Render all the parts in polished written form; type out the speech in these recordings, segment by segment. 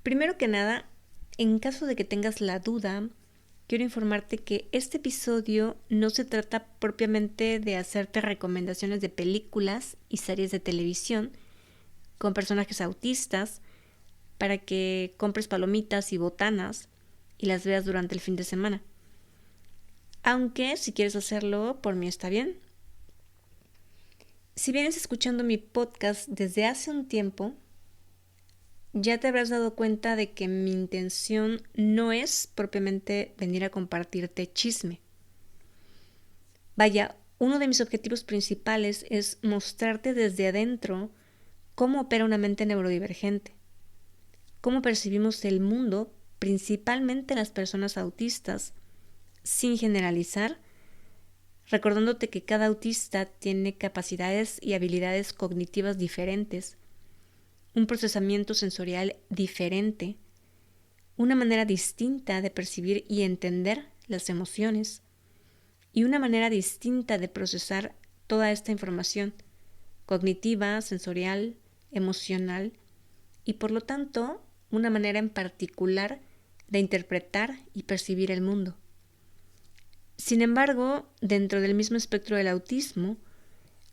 Primero que nada, en caso de que tengas la duda, quiero informarte que este episodio no se trata propiamente de hacerte recomendaciones de películas y series de televisión con personajes autistas para que compres palomitas y botanas y las veas durante el fin de semana. Aunque si quieres hacerlo, por mí está bien. Si vienes escuchando mi podcast desde hace un tiempo, ya te habrás dado cuenta de que mi intención no es propiamente venir a compartirte chisme. Vaya, uno de mis objetivos principales es mostrarte desde adentro cómo opera una mente neurodivergente, cómo percibimos el mundo, principalmente las personas autistas, sin generalizar, recordándote que cada autista tiene capacidades y habilidades cognitivas diferentes, un procesamiento sensorial diferente, una manera distinta de percibir y entender las emociones y una manera distinta de procesar toda esta información cognitiva, sensorial, emocional y por lo tanto una manera en particular de interpretar y percibir el mundo. Sin embargo, dentro del mismo espectro del autismo,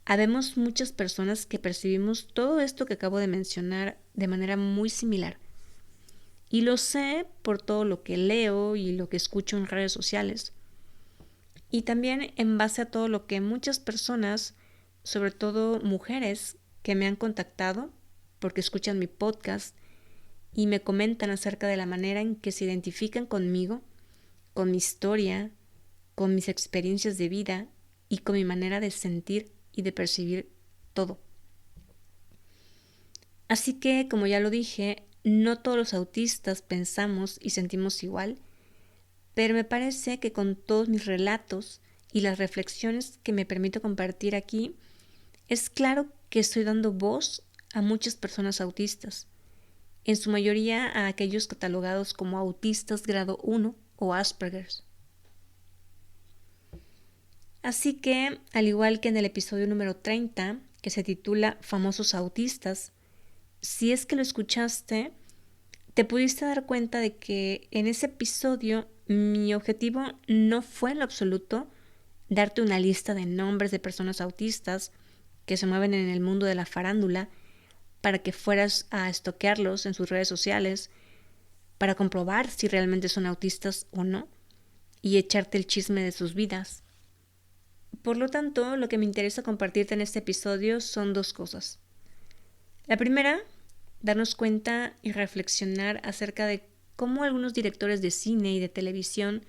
habemos muchas personas que percibimos todo esto que acabo de mencionar de manera muy similar. Y lo sé por todo lo que leo y lo que escucho en redes sociales. Y también en base a todo lo que muchas personas, sobre todo mujeres, que me han contactado porque escuchan mi podcast y me comentan acerca de la manera en que se identifican conmigo, con mi historia, con mis experiencias de vida y con mi manera de sentir y de percibir todo. Así que, como ya lo dije, no todos los autistas pensamos y sentimos igual, pero me parece que con todos mis relatos y las reflexiones que me permito compartir aquí, es claro que estoy dando voz a muchas personas autistas, en su mayoría a aquellos catalogados como autistas grado 1 o Asperger's. Así que, al igual que en el episodio número 30, que se titula Famosos autistas, si es que lo escuchaste, te pudiste dar cuenta de que en ese episodio mi objetivo no fue en lo absoluto darte una lista de nombres de personas autistas que se mueven en el mundo de la farándula para que fueras a estoquearlos en sus redes sociales para comprobar si realmente son autistas o no y echarte el chisme de sus vidas. Por lo tanto, lo que me interesa compartirte en este episodio son dos cosas. La primera, darnos cuenta y reflexionar acerca de cómo algunos directores de cine y de televisión,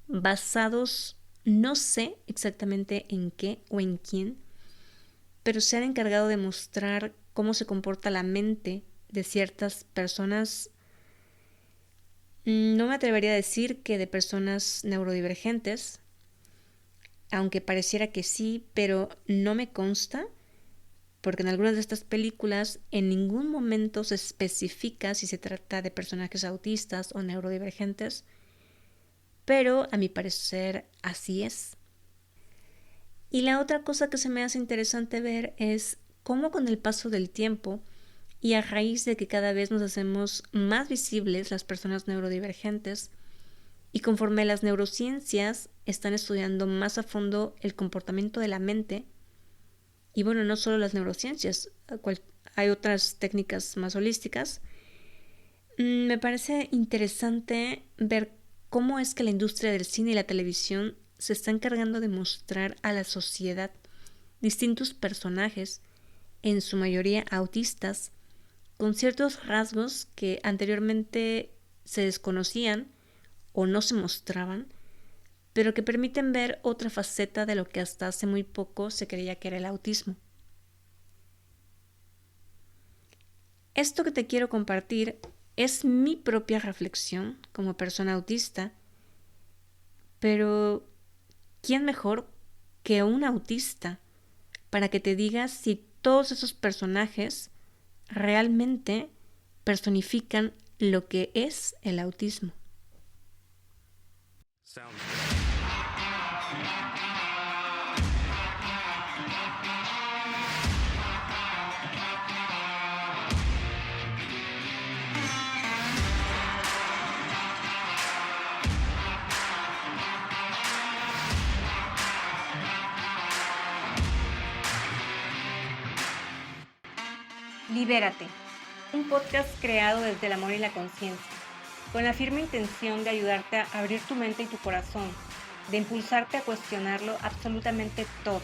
basados no sé exactamente en qué o en quién, pero se han encargado de mostrar cómo se comporta la mente de ciertas personas. No me atrevería a decir que de personas neurodivergentes, aunque pareciera que sí, pero no me consta, porque en algunas de estas películas en ningún momento se especifica si se trata de personajes autistas o neurodivergentes, pero a mi parecer así es. Y la otra cosa que se me hace interesante ver es cómo con el paso del tiempo y a raíz de que cada vez nos hacemos más visibles las personas neurodivergentes, y conforme las neurociencias están estudiando más a fondo el comportamiento de la mente, y bueno, no solo las neurociencias, hay otras técnicas más holísticas, me parece interesante ver cómo es que la industria del cine y la televisión se está encargando de mostrar a la sociedad distintos personajes, en su mayoría autistas, con ciertos rasgos que anteriormente se desconocían o no se mostraban, pero que permiten ver otra faceta de lo que hasta hace muy poco se creía que era el autismo. Esto que te quiero compartir es mi propia reflexión como persona autista, pero ¿quién mejor que un autista para que te diga si todos esos personajes realmente personifican lo que es el autismo? Libérate, un podcast creado desde el amor y la conciencia, con la firme intención de ayudarte a abrir tu mente y tu corazón, de impulsarte a cuestionarlo absolutamente todo.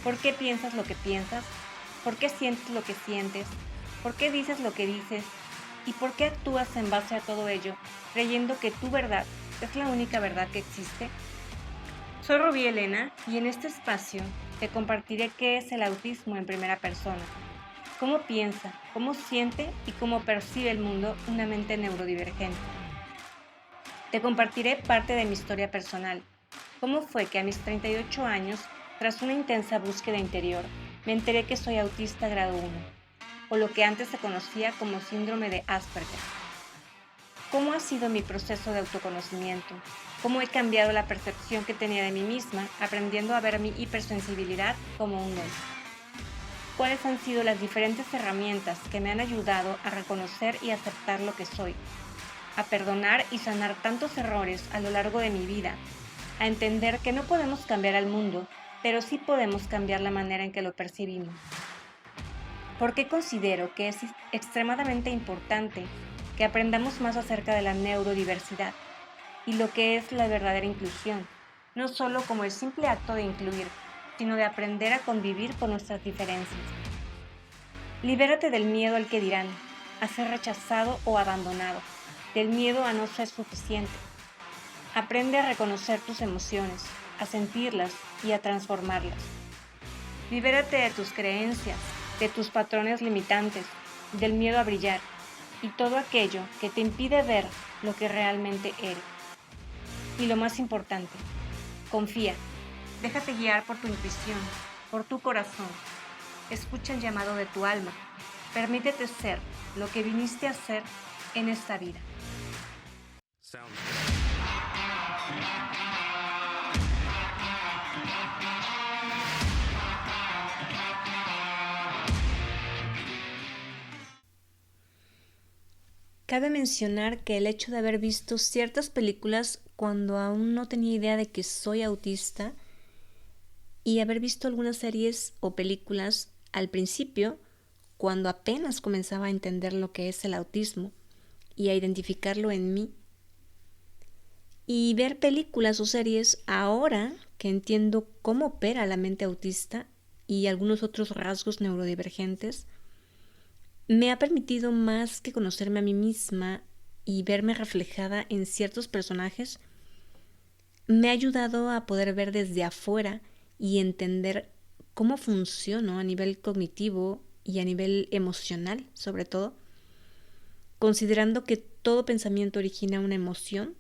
¿Por qué piensas lo que piensas? ¿Por qué sientes lo que sientes? ¿Por qué dices lo que dices? ¿Y por qué actúas en base a todo ello, creyendo que tu verdad es la única verdad que existe? Soy Rubí Elena y en este espacio te compartiré qué es el autismo en primera persona, cómo piensa, cómo siente y cómo percibe el mundo una mente neurodivergente. Te compartiré parte de mi historia personal, cómo fue que a mis 38 años, tras una intensa búsqueda interior, me enteré que soy autista grado 1, o lo que antes se conocía como síndrome de Asperger. ¿Cómo ha sido mi proceso de autoconocimiento? ¿Cómo he cambiado la percepción que tenía de mí misma, aprendiendo a ver mi hipersensibilidad como un don? ¿Cuáles han sido las diferentes herramientas que me han ayudado a reconocer y aceptar lo que soy? A perdonar y sanar tantos errores a lo largo de mi vida, a entender que no podemos cambiar al mundo, pero sí podemos cambiar la manera en que lo percibimos. ¿Por qué considero que es extremadamente importante que aprendamos más acerca de la neurodiversidad y lo que es la verdadera inclusión, no solo como el simple acto de incluir, sino de aprender a convivir con nuestras diferencias? Libérate del miedo al que dirán, a ser rechazado o abandonado, del miedo a no ser suficiente. Aprende a reconocer tus emociones, a sentirlas y a transformarlas. Libérate de tus creencias, de tus patrones limitantes, del miedo a brillar y todo aquello que te impide ver lo que realmente eres. Y lo más importante, confía, déjate guiar por tu intuición, por tu corazón. Escucha el llamado de tu alma. Permítete ser lo que viniste a ser en esta vida. Cabe mencionar que el hecho de haber visto ciertas películas cuando aún no tenía idea de que soy autista y haber visto algunas series o películas al principio, cuando apenas comenzaba a entender lo que es el autismo y a identificarlo en mí, y ver películas o series ahora que entiendo cómo opera la mente autista y algunos otros rasgos neurodivergentes, me ha permitido más que conocerme a mí misma y verme reflejada en ciertos personajes, me ha ayudado a poder ver desde afuera y entender cómo funciono a nivel cognitivo y a nivel emocional, sobre todo, considerando que todo pensamiento origina una emoción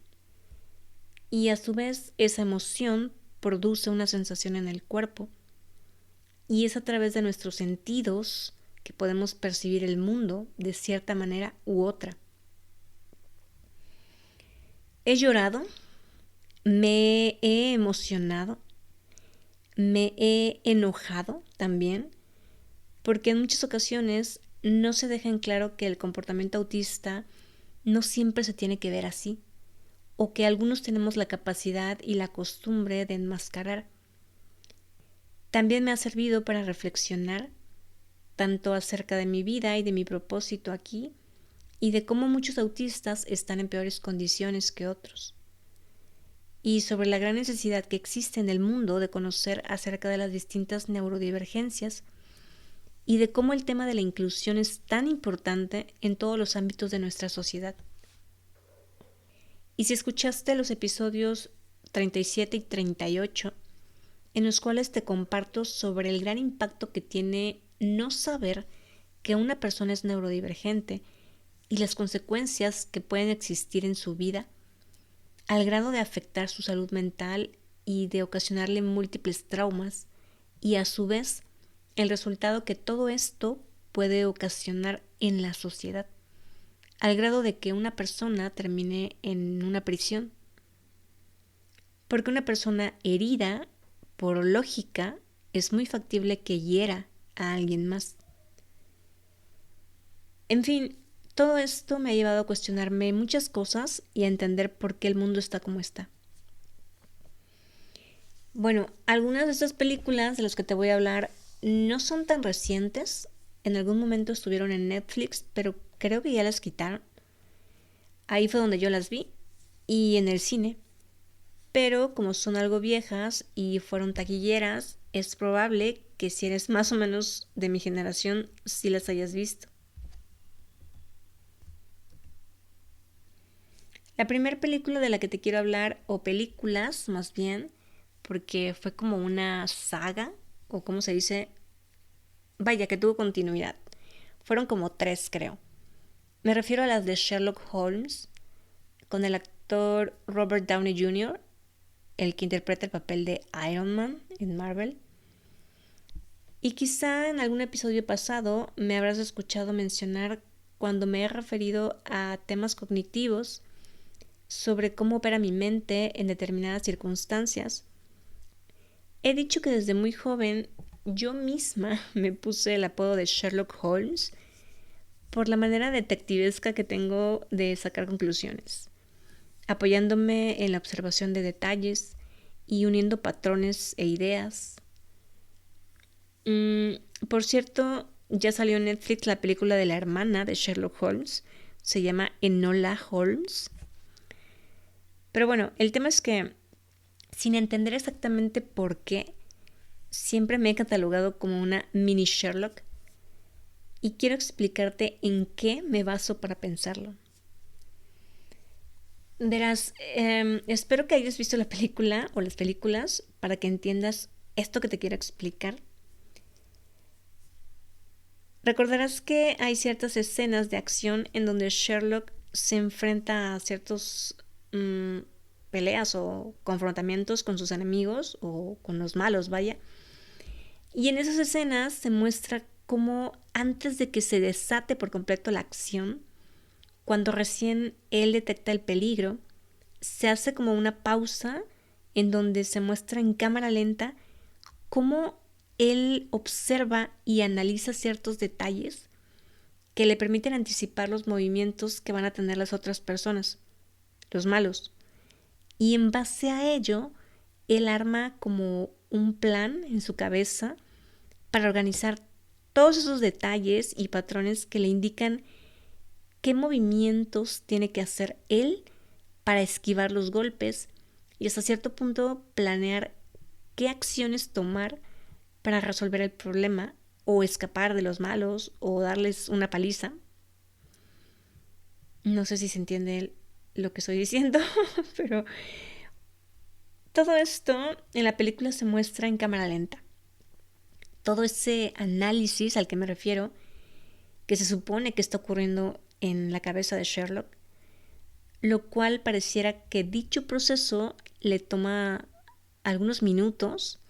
y a su vez esa emoción produce una sensación en el cuerpo y es a través de nuestros sentidos que podemos percibir el mundo de cierta manera u otra. He llorado, me he emocionado, me he enojado también, porque en muchas ocasiones no se deja en claro que el comportamiento autista no siempre se tiene que ver así, o que algunos tenemos la capacidad y la costumbre de enmascarar. También me ha servido para reflexionar tanto acerca de mi vida y de mi propósito aquí, y de cómo muchos autistas están en peores condiciones que otros, y sobre la gran necesidad que existe en el mundo de conocer acerca de las distintas neurodivergencias y de cómo el tema de la inclusión es tan importante en todos los ámbitos de nuestra sociedad. Y si escuchaste los episodios 37 y 38, en los cuales te comparto sobre el gran impacto que tiene no saber que una persona es neurodivergente y las consecuencias que pueden existir en su vida, al grado de afectar su salud mental y de ocasionarle múltiples traumas, y a su vez el resultado que todo esto puede ocasionar en la sociedad, al grado de que una persona termine en una prisión. Porque una persona herida, por lógica, es muy factible que hiera a alguien más. En fin, todo esto me ha llevado a cuestionarme muchas cosas y a entender por qué el mundo está como está. Bueno, algunas de estas películas de las que te voy a hablar no son tan recientes, en algún momento estuvieron en Netflix, pero creo que ya las quitaron. Ahí fue donde yo las vi y en el cine. Pero como son algo viejas y fueron taquilleras, es probable que si eres más o menos de mi generación, sí las hayas visto. La primera película de la que te quiero hablar, o películas más bien, porque fue como una saga, o como se dice, vaya, que tuvo continuidad. Fueron como tres, creo. Me refiero a las de Sherlock Holmes, con el actor Robert Downey Jr., el que interpreta el papel de Iron Man en Marvel. Y quizá en algún episodio pasado me habrás escuchado mencionar cuando me he referido a temas cognitivos sobre cómo opera mi mente en determinadas circunstancias. He dicho que desde muy joven yo misma me puse el apodo de Sherlock Holmes por la manera detectivesca que tengo de sacar conclusiones, apoyándome en la observación de detalles y uniendo patrones e ideas. Por cierto, ya salió en Netflix la película de la hermana de Sherlock Holmes. Se llama Enola Holmes. Pero bueno, el tema es que, sin entender exactamente por qué, siempre me he catalogado como una mini Sherlock y quiero explicarte en qué me baso para pensarlo. Verás, espero que hayas visto la película o las películas para que entiendas esto que te quiero explicar. Recordarás que hay ciertas escenas de acción en donde Sherlock se enfrenta a ciertos peleas o confrontamientos con sus enemigos o con los malos, vaya. Y en esas escenas se muestra cómo antes de que se desate por completo la acción, cuando recién él detecta el peligro, se hace como una pausa en donde se muestra en cámara lenta cómo él observa y analiza ciertos detalles que le permiten anticipar los movimientos que van a tener las otras personas, los malos. Y en base a ello, él arma como un plan en su cabeza para organizar todos esos detalles y patrones que le indican qué movimientos tiene que hacer él para esquivar los golpes y hasta cierto punto planear qué acciones tomar para resolver el problema o escapar de los malos o darles una paliza. No sé si se entiende lo que estoy diciendo, pero todo esto en la película se muestra en cámara lenta. Todo ese análisis al que me refiero, que se supone que está ocurriendo en la cabeza de Sherlock, lo cual pareciera que dicho proceso le toma algunos minutos.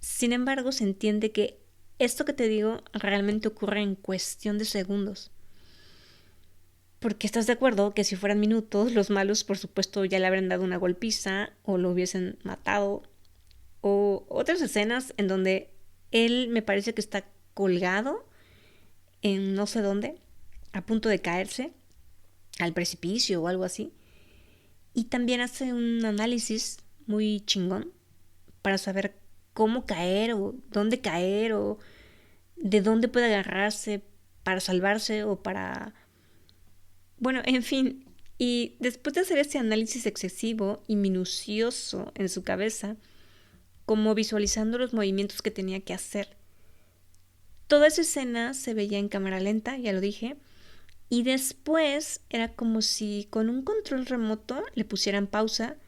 Sin embargo, se entiende que esto que te digo realmente ocurre en cuestión de segundos. Porque estás de acuerdo que si fueran minutos, los malos por supuesto ya le habrían dado una golpiza o lo hubiesen matado. O otras escenas en donde él me parece que está colgado en no sé dónde, a punto de caerse al precipicio o algo así. Y también hace un análisis muy chingón para saber cómo caer o de dónde puede agarrarse para salvarse o para... Bueno, en fin. Y después de hacer este análisis excesivo y minucioso en su cabeza, como visualizando los movimientos que tenía que hacer, toda esa escena se veía en cámara lenta, ya lo dije, y después era como si con un control remoto le pusieran pausa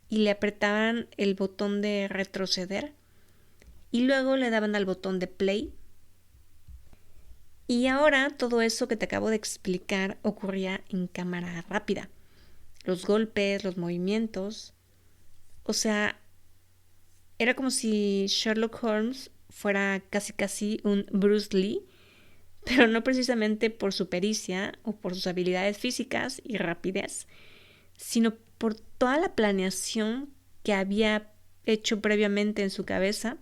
y le apretaban el botón de retroceder y luego le daban al botón de play. Y ahora todo eso que te acabo de explicar ocurría en cámara rápida. Los golpes, los movimientos. O sea, era como si Sherlock Holmes fuera casi un Bruce Lee, pero no precisamente por su pericia o por sus habilidades físicas y rapidez, sino por toda la planeación que había hecho previamente en su cabeza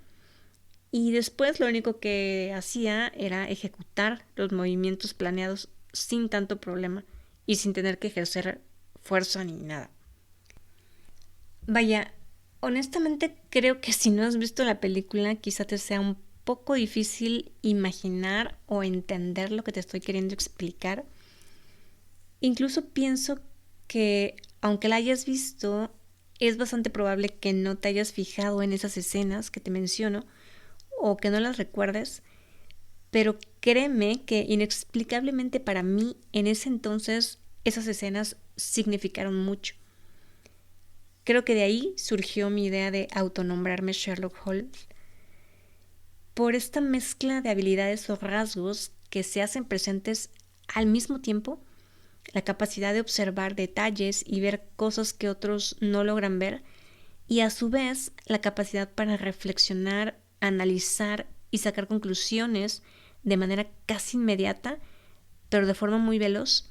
y después lo único que hacía era ejecutar los movimientos planeados sin tanto problema y sin tener que ejercer fuerza ni nada. Vaya, honestamente creo que si no has visto la película quizá te sea un poco difícil imaginar o entender lo que te estoy queriendo explicar. Incluso pienso que, aunque la hayas visto, es bastante probable que no te hayas fijado en esas escenas que te menciono o que no las recuerdes, pero créeme que inexplicablemente para mí en ese entonces esas escenas significaron mucho. Creo que de ahí surgió mi idea de autonombrarme Sherlock Holmes, por esta mezcla de habilidades o rasgos que se hacen presentes al mismo tiempo, la capacidad de observar detalles y ver cosas que otros no logran ver, y a su vez la capacidad para reflexionar, analizar y sacar conclusiones de manera casi inmediata, pero de forma muy veloz,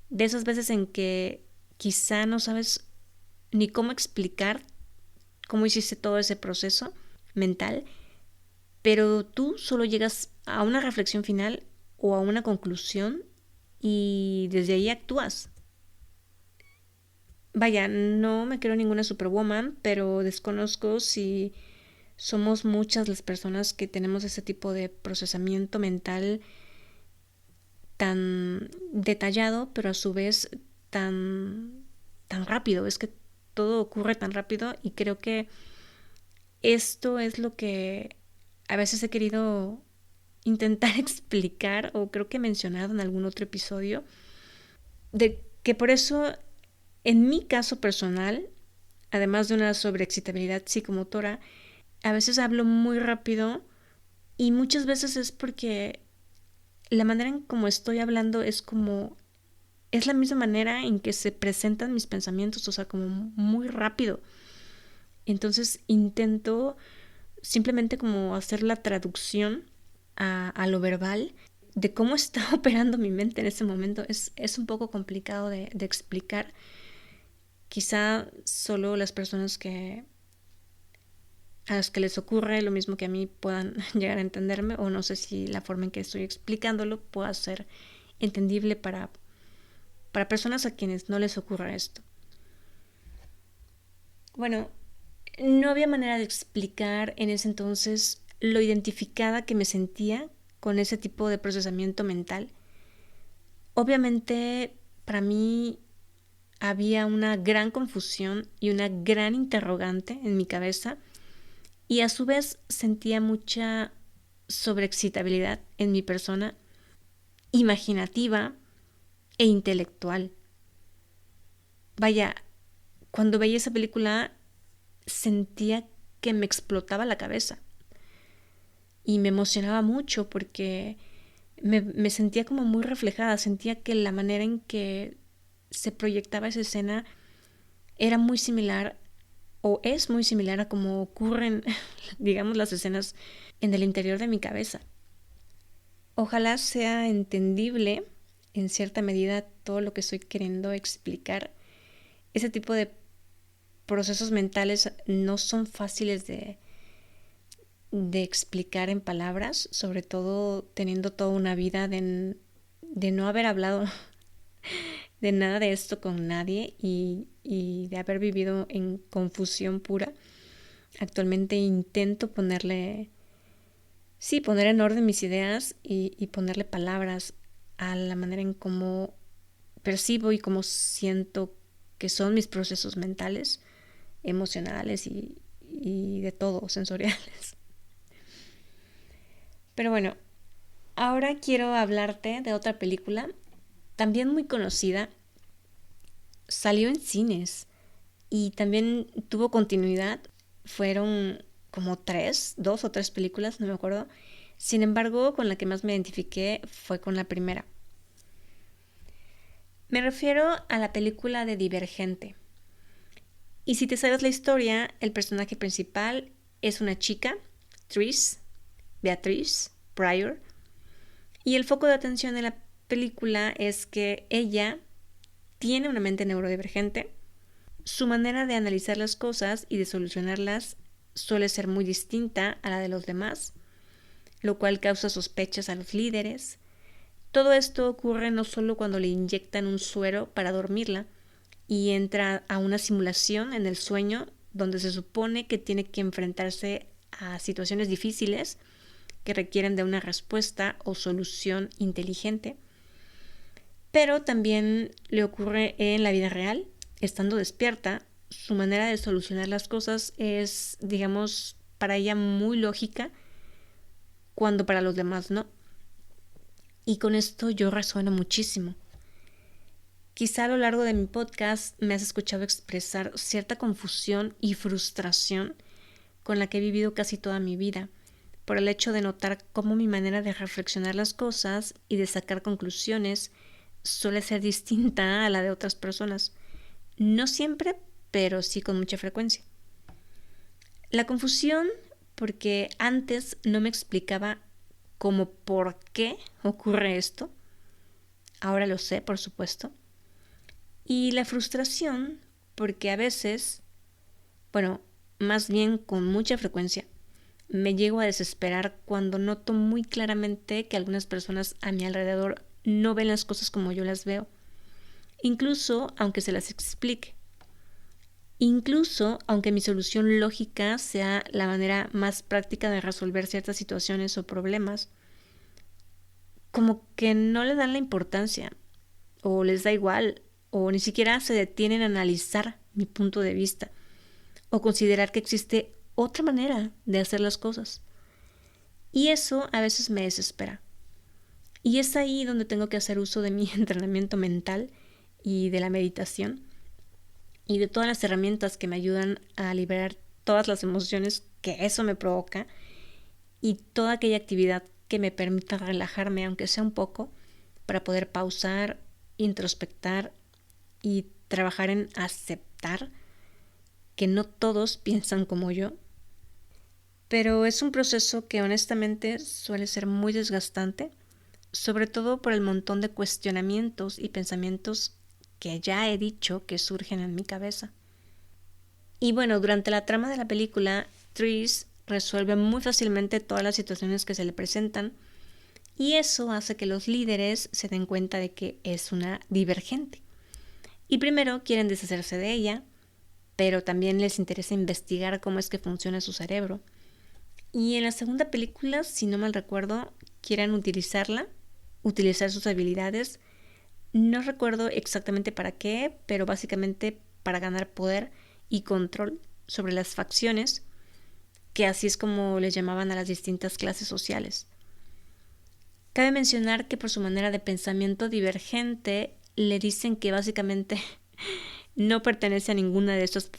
de esas veces en que quizá no sabes ni cómo explicar cómo hiciste todo ese proceso mental, pero tú solo llegas a una reflexión final o a una conclusión y desde ahí actúas. Vaya, no me creo ninguna superwoman, pero desconozco si somos muchas las personas que tenemos ese tipo de procesamiento mental tan detallado, pero a su vez tan rápido. Es que todo ocurre tan rápido y creo que esto es lo que a veces he querido intentar explicar, o creo que he mencionado en algún otro episodio, de que por eso, en mi caso personal, además de una sobreexcitabilidad psicomotora, a veces hablo muy rápido y muchas veces es porque la manera en como estoy hablando es la misma manera en que se presentan mis pensamientos, o sea, como muy rápido. Entonces intento simplemente como hacer la traducción a lo verbal de cómo está operando mi mente en ese momento. Es un poco complicado de explicar. Quizá solo las personas a las que les ocurre lo mismo que a mí puedan llegar a entenderme, o no sé si la forma en que estoy explicándolo pueda ser entendible para personas a quienes no les ocurra esto. Bueno, no había manera de explicar en ese entonces lo identificada que me sentía con ese tipo de procesamiento mental. Obviamente, para mí había una gran confusión y una gran interrogante en mi cabeza, y a su vez sentía mucha sobreexcitabilidad en mi persona, imaginativa e intelectual. Vaya, cuando veía esa película sentía que me explotaba la cabeza y me emocionaba mucho porque me sentía como muy reflejada, sentía que la manera en que se proyectaba esa escena era muy similar, o es muy similar a cómo ocurren, digamos, las escenas en el interior de mi cabeza. Ojalá sea entendible en cierta medida todo lo que estoy queriendo explicar. Ese tipo de procesos mentales no son fáciles de explicar en palabras, sobre todo teniendo toda una vida de no haber hablado de nada de esto con nadie y de haber vivido en confusión pura. Actualmente intento poner en orden mis ideas y ponerle palabras a la manera en cómo percibo y cómo siento que son mis procesos mentales, emocionales y de todo, sensoriales. Pero bueno, ahora quiero hablarte de otra película, también muy conocida. Salió en cines y también tuvo continuidad. Fueron como dos o tres películas, no me acuerdo. Sin embargo, con la que más me identifiqué fue con la primera. Me refiero a la película de Divergente. Y si te sabes la historia, el personaje principal es una chica, Beatrice Pryor, y el foco de atención de la película es que ella tiene una mente neurodivergente. Su manera de analizar las cosas y de solucionarlas suele ser muy distinta a la de los demás, lo cual causa sospechas a los líderes. Todo esto ocurre no solo cuando le inyectan un suero para dormirla y entra a una simulación en el sueño donde se supone que tiene que enfrentarse a situaciones difíciles que requieren de una respuesta o solución inteligente, pero también le ocurre en la vida real. Estando despierta, su manera de solucionar las cosas es, digamos, para ella muy lógica, cuando para los demás no. Y con esto yo resueno muchísimo. Quizá a lo largo de mi podcast me has escuchado expresar cierta confusión y frustración con la que he vivido casi toda mi vida, por el hecho de notar cómo mi manera de reflexionar las cosas y de sacar conclusiones suele ser distinta a la de otras personas. No siempre, pero sí con mucha frecuencia. La confusión porque antes no me explicaba cómo por qué ocurre esto. Ahora lo sé, por supuesto. Y la frustración porque a veces, bueno, más bien con mucha frecuencia, me llego a desesperar cuando noto muy claramente que algunas personas a mi alrededor no ven las cosas como yo las veo, incluso aunque se las explique. Incluso aunque mi solución lógica sea la manera más práctica de resolver ciertas situaciones o problemas, como que no le dan la importancia, o les da igual, o ni siquiera se detienen a analizar mi punto de vista, o considerar que existe otra manera de hacer las cosas. Y eso a veces me desespera. Y es ahí donde tengo que hacer uso de mi entrenamiento mental y de la meditación y de todas las herramientas que me ayudan a liberar todas las emociones que eso me provoca y toda aquella actividad que me permita relajarme, aunque sea un poco, para poder pausar, introspectar y trabajar en aceptar que no todos piensan como yo. Pero es un proceso que honestamente suele ser muy desgastante, sobre todo por el montón de cuestionamientos y pensamientos que ya he dicho que surgen en mi cabeza. Y bueno, durante la trama de la película, Tris resuelve muy fácilmente todas las situaciones que se le presentan y eso hace que los líderes se den cuenta de que es una divergente. Y primero quieren deshacerse de ella, pero también les interesa investigar cómo es que funciona su cerebro. Y en la segunda película, si no mal recuerdo, quieren utilizar sus habilidades. No recuerdo exactamente para qué, pero básicamente para ganar poder y control sobre las facciones, que así es como les llamaban a las distintas clases sociales. Cabe mencionar que por su manera de pensamiento divergente le dicen que básicamente no pertenece a ninguna de estas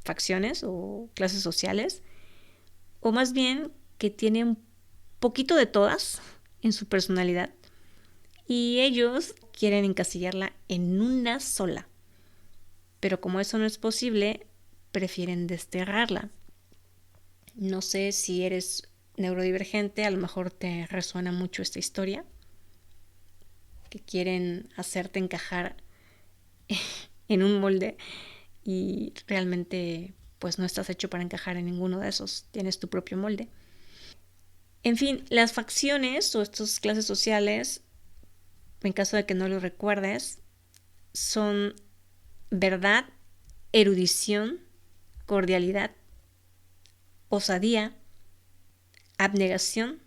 facciones o clases sociales, o más bien que tiene un poquito de todas en su personalidad y ellos quieren encasillarla en una sola. Pero como eso no es posible, prefieren desterrarla. No sé si eres neurodivergente, a lo mejor te resuena mucho esta historia, que quieren hacerte encajar en un molde y realmente pues no estás hecho para encajar en ninguno de esos, tienes tu propio molde. En fin, las facciones o estas clases sociales, en caso de que no lo recuerdes, son verdad, erudición, cordialidad, osadía, abnegación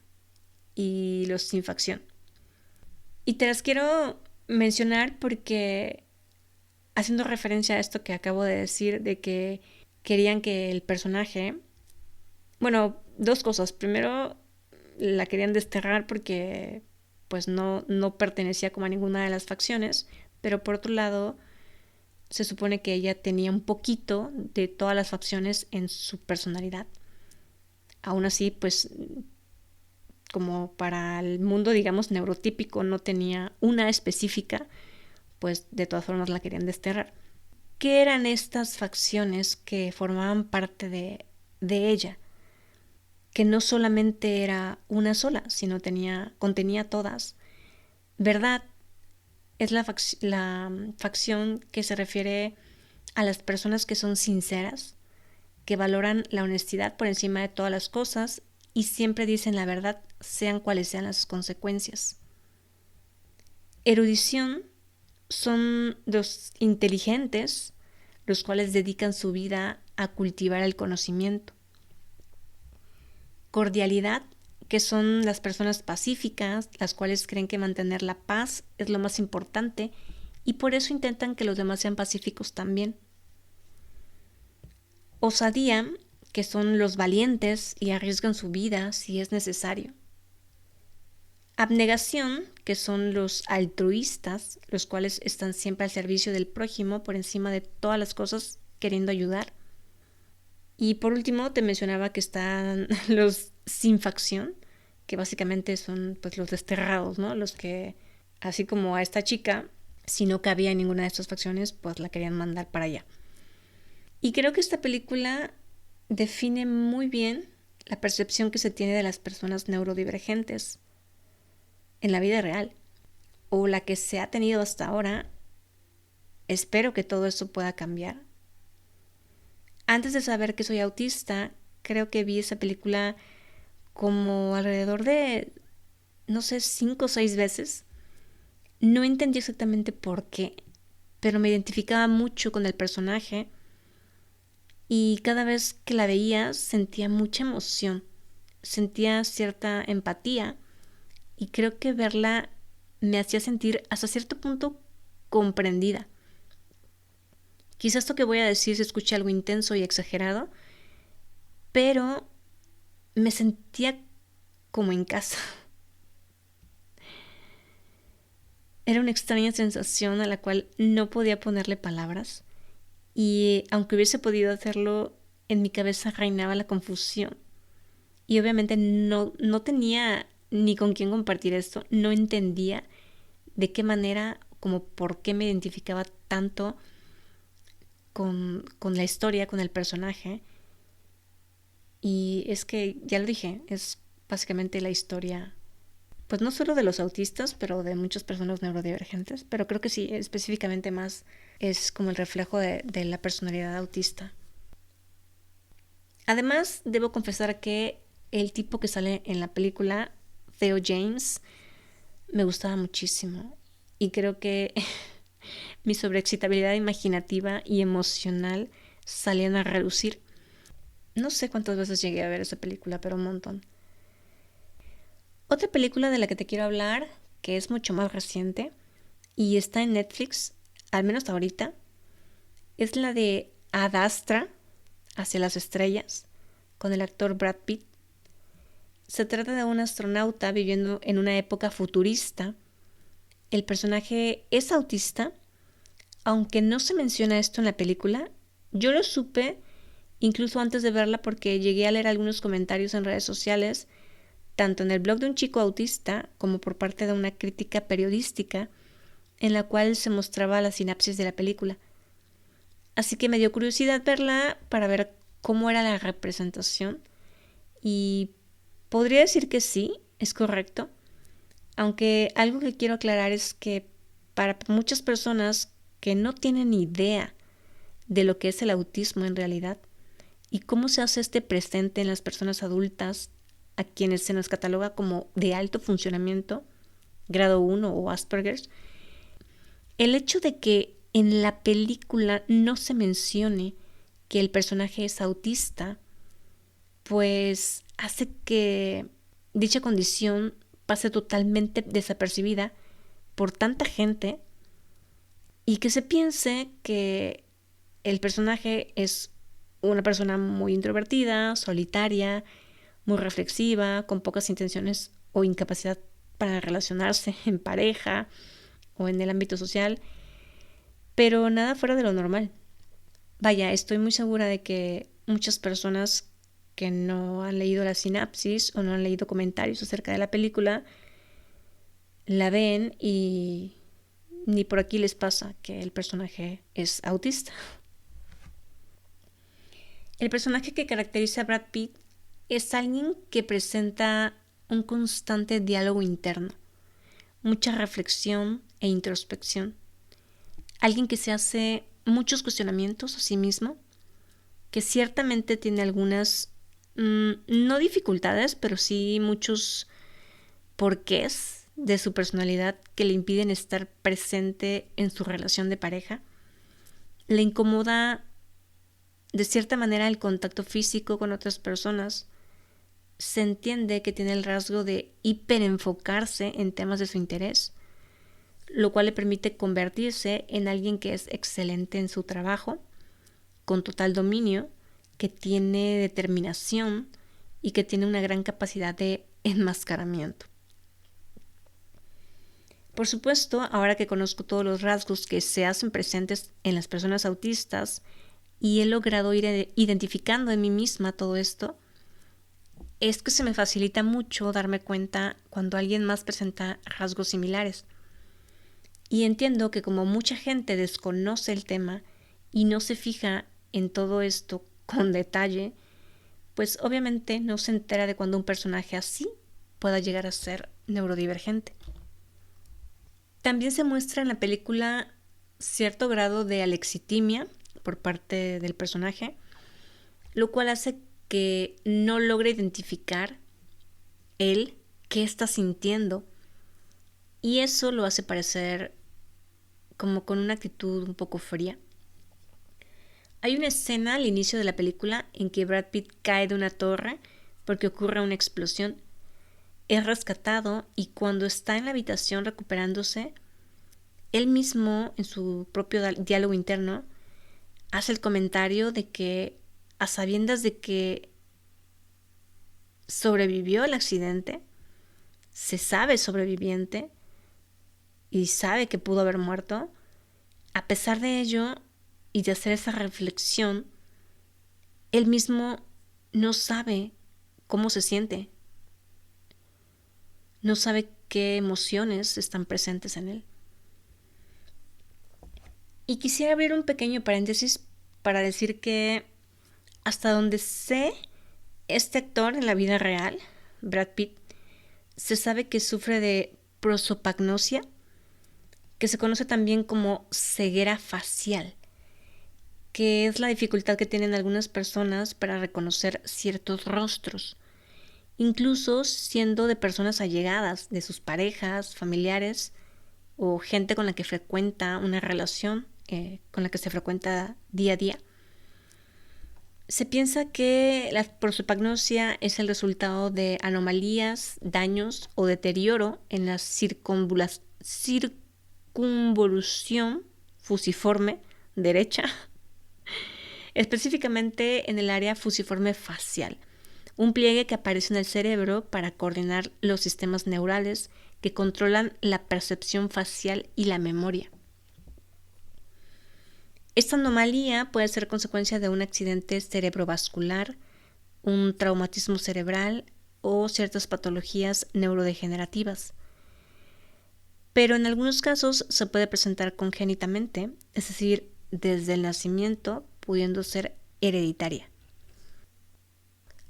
y los sin facción. Y te las quiero mencionar porque haciendo referencia a esto que acabo de decir de que querían que el personaje, bueno, dos cosas. Primero, la querían desterrar porque pues no pertenecía como a ninguna de las facciones, pero por otro lado se supone que ella tenía un poquito de todas las facciones en su personalidad. Aún así, pues como para el mundo, digamos, neurotípico no tenía una específica, pues de todas formas la querían desterrar. ¿Qué eran estas facciones que formaban parte de ella? Que no solamente era una sola, sino contenía todas. Verdad es la facción que se refiere a las personas que son sinceras, que valoran la honestidad por encima de todas las cosas y siempre dicen la verdad, sean cuales sean las consecuencias. Erudición son los inteligentes, los cuales dedican su vida a cultivar el conocimiento. Cordialidad, que son las personas pacíficas, las cuales creen que mantener la paz es lo más importante y por eso intentan que los demás sean pacíficos también. Osadía, que son los valientes y arriesgan su vida si es necesario. Abnegación, que son los altruistas, los cuales están siempre al servicio del prójimo por encima de todas las cosas, queriendo ayudar. Y por último te mencionaba que están los sin facción, que básicamente son pues los desterrados, ¿no? Los que, así como a esta chica, si no cabía en ninguna de estas facciones, pues la querían mandar para allá. Y creo que esta película define muy bien la percepción que se tiene de las personas neurodivergentes en la vida real, o la que se ha tenido hasta ahora. Espero que todo eso pueda cambiar. Antes de saber que soy autista, creo que vi esa película como alrededor de, no sé, 5 o 6 veces. No entendí exactamente por qué, pero me identificaba mucho con el personaje y cada vez que la veía sentía mucha emoción, sentía cierta empatía y creo que verla me hacía sentir hasta cierto punto comprendida. Quizás esto que voy a decir se escuche algo intenso y exagerado, pero me sentía como en casa. Era una extraña sensación a la cual no podía ponerle palabras y aunque hubiese podido hacerlo, en mi cabeza reinaba la confusión. Y obviamente no tenía ni con quién compartir esto, no entendía de qué manera, como por qué me identificaba tanto con la historia, con el personaje. Y es que, ya lo dije, es básicamente la historia, pues no solo de los autistas, pero de muchas personas neurodivergentes, pero creo que sí, específicamente más es como el reflejo de la personalidad autista. Además, debo confesar que el tipo que sale en la película, Theo James, me gustaba muchísimo. Y creo que mi sobreexcitabilidad imaginativa y emocional salían a relucir. No sé cuántas veces llegué a ver esa película, pero un montón. Otra película de la que te quiero hablar, que es mucho más reciente y está en Netflix, al menos ahorita, es la de Ad Astra, Hacia las estrellas, con el actor Brad Pitt. Se trata de un astronauta viviendo en una época futurista. El personaje es autista, aunque no se menciona esto en la película. Yo lo supe incluso antes de verla porque llegué a leer algunos comentarios en redes sociales, tanto en el blog de un chico autista como por parte de una crítica periodística en la cual se mostraba la sinapsis de la película. Así que me dio curiosidad verla para ver cómo era la representación y podría decir que sí, es correcto, aunque algo que quiero aclarar es que para muchas personas que no tienen idea de lo que es el autismo en realidad y cómo se hace este presente en las personas adultas a quienes se nos cataloga como de alto funcionamiento, grado 1 o Asperger's, el hecho de que en la película no se mencione que el personaje es autista, pues hace que dicha condición pase totalmente desapercibida por tanta gente y que se piense que el personaje es una persona muy introvertida, solitaria, muy reflexiva, con pocas intenciones o incapacidad para relacionarse en pareja o en el ámbito social, pero nada fuera de lo normal. Vaya, estoy muy segura de que muchas personas que no han leído la sinapsis o no han leído comentarios acerca de la película la ven y ni por aquí les pasa que el personaje es autista. El personaje que caracteriza a Brad Pitt es alguien que presenta un constante diálogo interno, mucha reflexión e introspección. Alguien que se hace muchos cuestionamientos a sí mismo, que ciertamente tiene algunas, no dificultades, pero sí muchos porqués de su personalidad que le impiden estar presente en su relación de pareja. Le incomoda de cierta manera el contacto físico con otras personas, se entiende que tiene el rasgo de hiperenfocarse en temas de su interés, lo cual le permite convertirse en alguien que es excelente en su trabajo, con total dominio, que tiene determinación y que tiene una gran capacidad de enmascaramiento. Por supuesto, ahora que conozco todos los rasgos que se hacen presentes en las personas autistas y he logrado ir identificando en mí misma todo esto, es que se me facilita mucho darme cuenta cuando alguien más presenta rasgos similares. Y entiendo que como mucha gente desconoce el tema y no se fija en todo esto con detalle, pues obviamente no se entera de cuando un personaje así pueda llegar a ser neurodivergente. También se muestra en la película cierto grado de alexitimia por parte del personaje, lo cual hace que no logre identificar él qué está sintiendo, y eso lo hace parecer como con una actitud un poco fría. Hay una escena al inicio de la película en que Brad Pitt cae de una torre porque ocurre una explosión. Es rescatado y cuando está en la habitación recuperándose, él mismo, en su propio diálogo interno, hace el comentario de que, a sabiendas de que sobrevivió al accidente, se sabe sobreviviente y sabe que pudo haber muerto, a pesar de ello y de hacer esa reflexión, él mismo no sabe cómo se siente, no sabe qué emociones están presentes en él. Y quisiera abrir un pequeño paréntesis para decir que hasta donde sé, este actor en la vida real, Brad Pitt, se sabe que sufre de prosopagnosia, que se conoce también como ceguera facial, que es la dificultad que tienen algunas personas para reconocer ciertos rostros, incluso siendo de personas allegadas, de sus parejas, familiares o gente con la que frecuenta una relación, con la que se frecuenta día a día. Se piensa que la prosopagnosia es el resultado de anomalías, daños o deterioro en la circunvolución fusiforme derecha, específicamente en el área fusiforme facial, un pliegue que aparece en el cerebro para coordinar los sistemas neurales que controlan la percepción facial y la memoria. Esta anomalía puede ser consecuencia de un accidente cerebrovascular, un traumatismo cerebral o ciertas patologías neurodegenerativas. Pero en algunos casos se puede presentar congénitamente, es decir, desde el nacimiento, pudiendo ser hereditaria.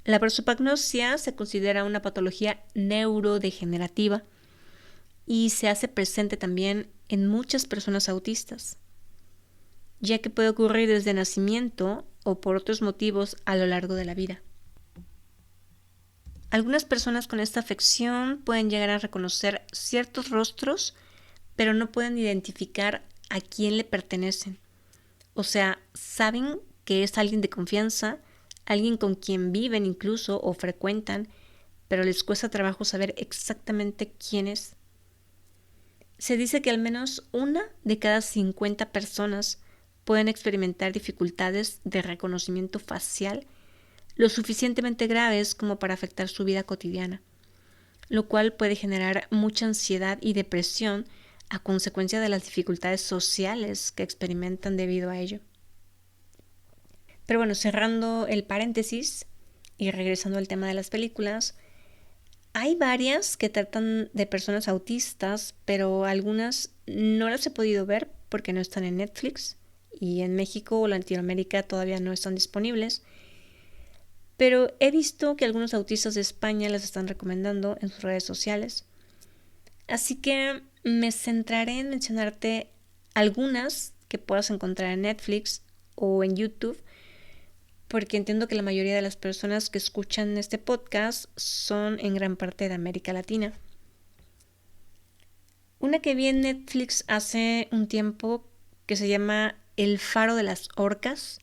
La prosopagnosia se considera una patología neurodegenerativa y se hace presente también en muchas personas autistas, ya que puede ocurrir desde nacimiento o por otros motivos a lo largo de la vida. Algunas personas con esta afección pueden llegar a reconocer ciertos rostros, pero no pueden identificar a quién le pertenecen. O sea, saben que es alguien de confianza, alguien con quien viven incluso o frecuentan, pero les cuesta trabajo saber exactamente quién es. Se dice que al menos 1 de cada 50 personas pueden experimentar dificultades de reconocimiento facial lo suficientemente graves como para afectar su vida cotidiana, lo cual puede generar mucha ansiedad y depresión a consecuencia de las dificultades sociales que experimentan debido a ello. Pero bueno, cerrando el paréntesis y regresando al tema de las películas, hay varias que tratan de personas autistas, pero algunas no las he podido ver porque no están en Netflix y en México o Latinoamérica todavía no están disponibles. Pero he visto que algunos autistas de España las están recomendando en sus redes sociales. Así que me centraré en mencionarte algunas que puedas encontrar en Netflix o en YouTube, porque entiendo que la mayoría de las personas que escuchan este podcast son en gran parte de América Latina. Una que vi en Netflix hace un tiempo que se llama El faro de las orcas.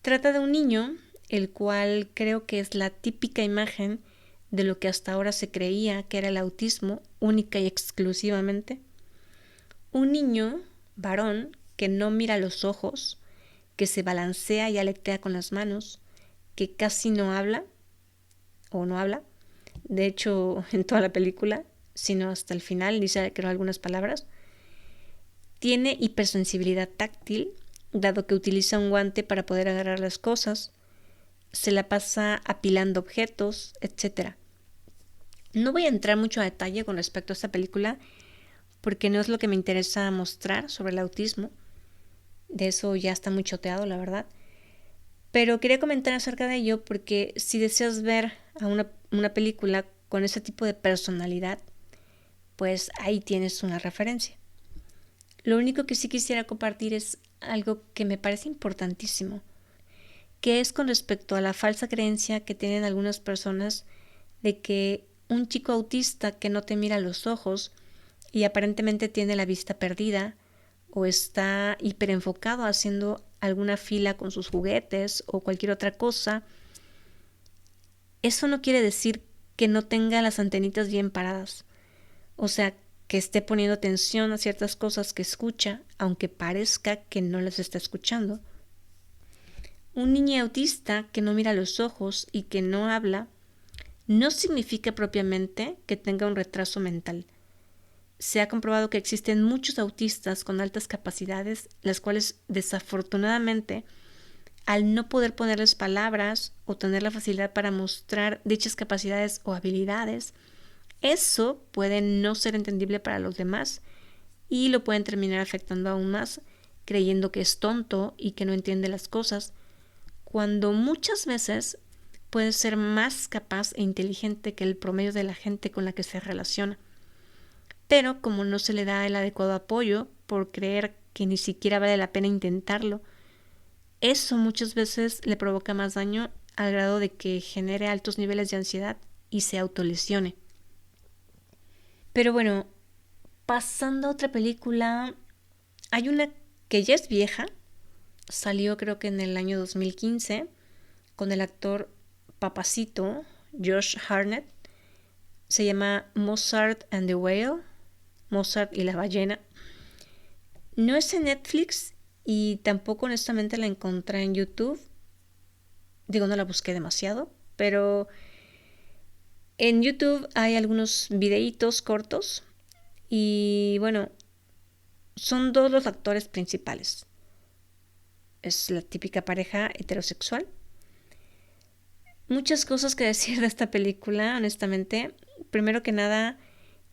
Trata de un niño el cual creo que es la típica imagen de lo que hasta ahora se creía que era el autismo, única y exclusivamente. Un niño, varón, que no mira los ojos, que se balancea y aletea con las manos, que casi no habla, o no habla, de hecho en toda la película, sino hasta el final, dice creo algunas palabras. Tiene hipersensibilidad táctil, dado que utiliza un guante para poder agarrar las cosas, se la pasa apilando objetos, etc. No voy a entrar mucho a detalle con respecto a esta película, porque no es lo que me interesa mostrar sobre el autismo. De eso ya está muy choteado, la verdad. Pero quería comentar acerca de ello porque si deseas ver a una película con ese tipo de personalidad, pues ahí tienes una referencia. Lo único que sí quisiera compartir es algo que me parece importantísimo, que es con respecto a la falsa creencia que tienen algunas personas de que un chico autista que no te mira a los ojos y aparentemente tiene la vista perdida o está hiperenfocado haciendo alguna fila con sus juguetes o cualquier otra cosa, eso no quiere decir que no tenga las antenitas bien paradas. O sea, que esté poniendo atención a ciertas cosas que escucha, aunque parezca que no las está escuchando. Un niño autista que no mira los ojos y que no habla, no significa propiamente que tenga un retraso mental. Se ha comprobado que existen muchos autistas con altas capacidades, las cuales desafortunadamente, al no poder ponerles palabras o tener la facilidad para mostrar dichas capacidades o habilidades, eso puede no ser entendible para los demás y lo pueden terminar afectando aún más, creyendo que es tonto y que no entiende las cosas, cuando muchas veces puede ser más capaz e inteligente que el promedio de la gente con la que se relaciona. Pero como no se le da el adecuado apoyo por creer que ni siquiera vale la pena intentarlo, eso muchas veces le provoca más daño al grado de que genere altos niveles de ansiedad y se autolesione. Pero bueno, pasando a otra película, hay una que ya es vieja, salió creo que en el año 2015, con el actor papacito Josh Hartnett, se llama Mozart and the Whale, Mozart y la ballena. No es en Netflix y tampoco honestamente la encontré en YouTube. Digo, no la busqué demasiado, pero en YouTube hay algunos videitos cortos y bueno, son dos los actores principales. Es la típica pareja heterosexual. Muchas cosas que decir de esta película, honestamente. Primero que nada,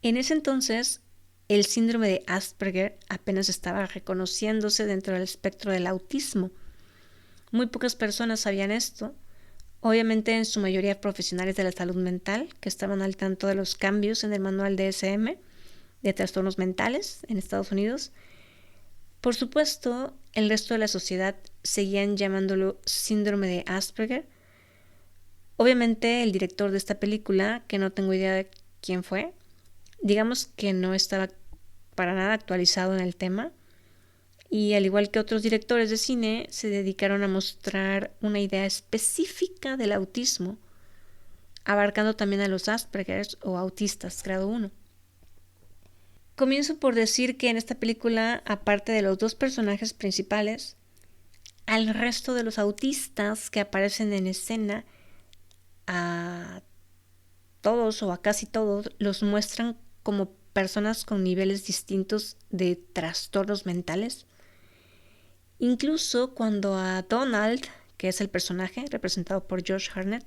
en ese entonces el síndrome de Asperger apenas estaba reconociéndose dentro del espectro del autismo. Muy pocas personas sabían esto, obviamente en su mayoría profesionales de la salud mental, que estaban al tanto de los cambios en el manual DSM de trastornos mentales en Estados Unidos. Por supuesto, el resto de la sociedad seguían llamándolo síndrome de Asperger. Obviamente el director de esta película, que no tengo idea de quién fue, digamos que no estaba para nada actualizado en el tema, y al igual que otros directores de cine, se dedicaron a mostrar una idea específica del autismo, abarcando también a los Aspergers o autistas grado 1. Comienzo por decir que en esta película, aparte de los dos personajes principales, al resto de los autistas que aparecen en escena, a todos o a casi todos los muestran como personas con niveles distintos de trastornos mentales. Incluso cuando a Donald, que es el personaje representado por Josh Hartnett,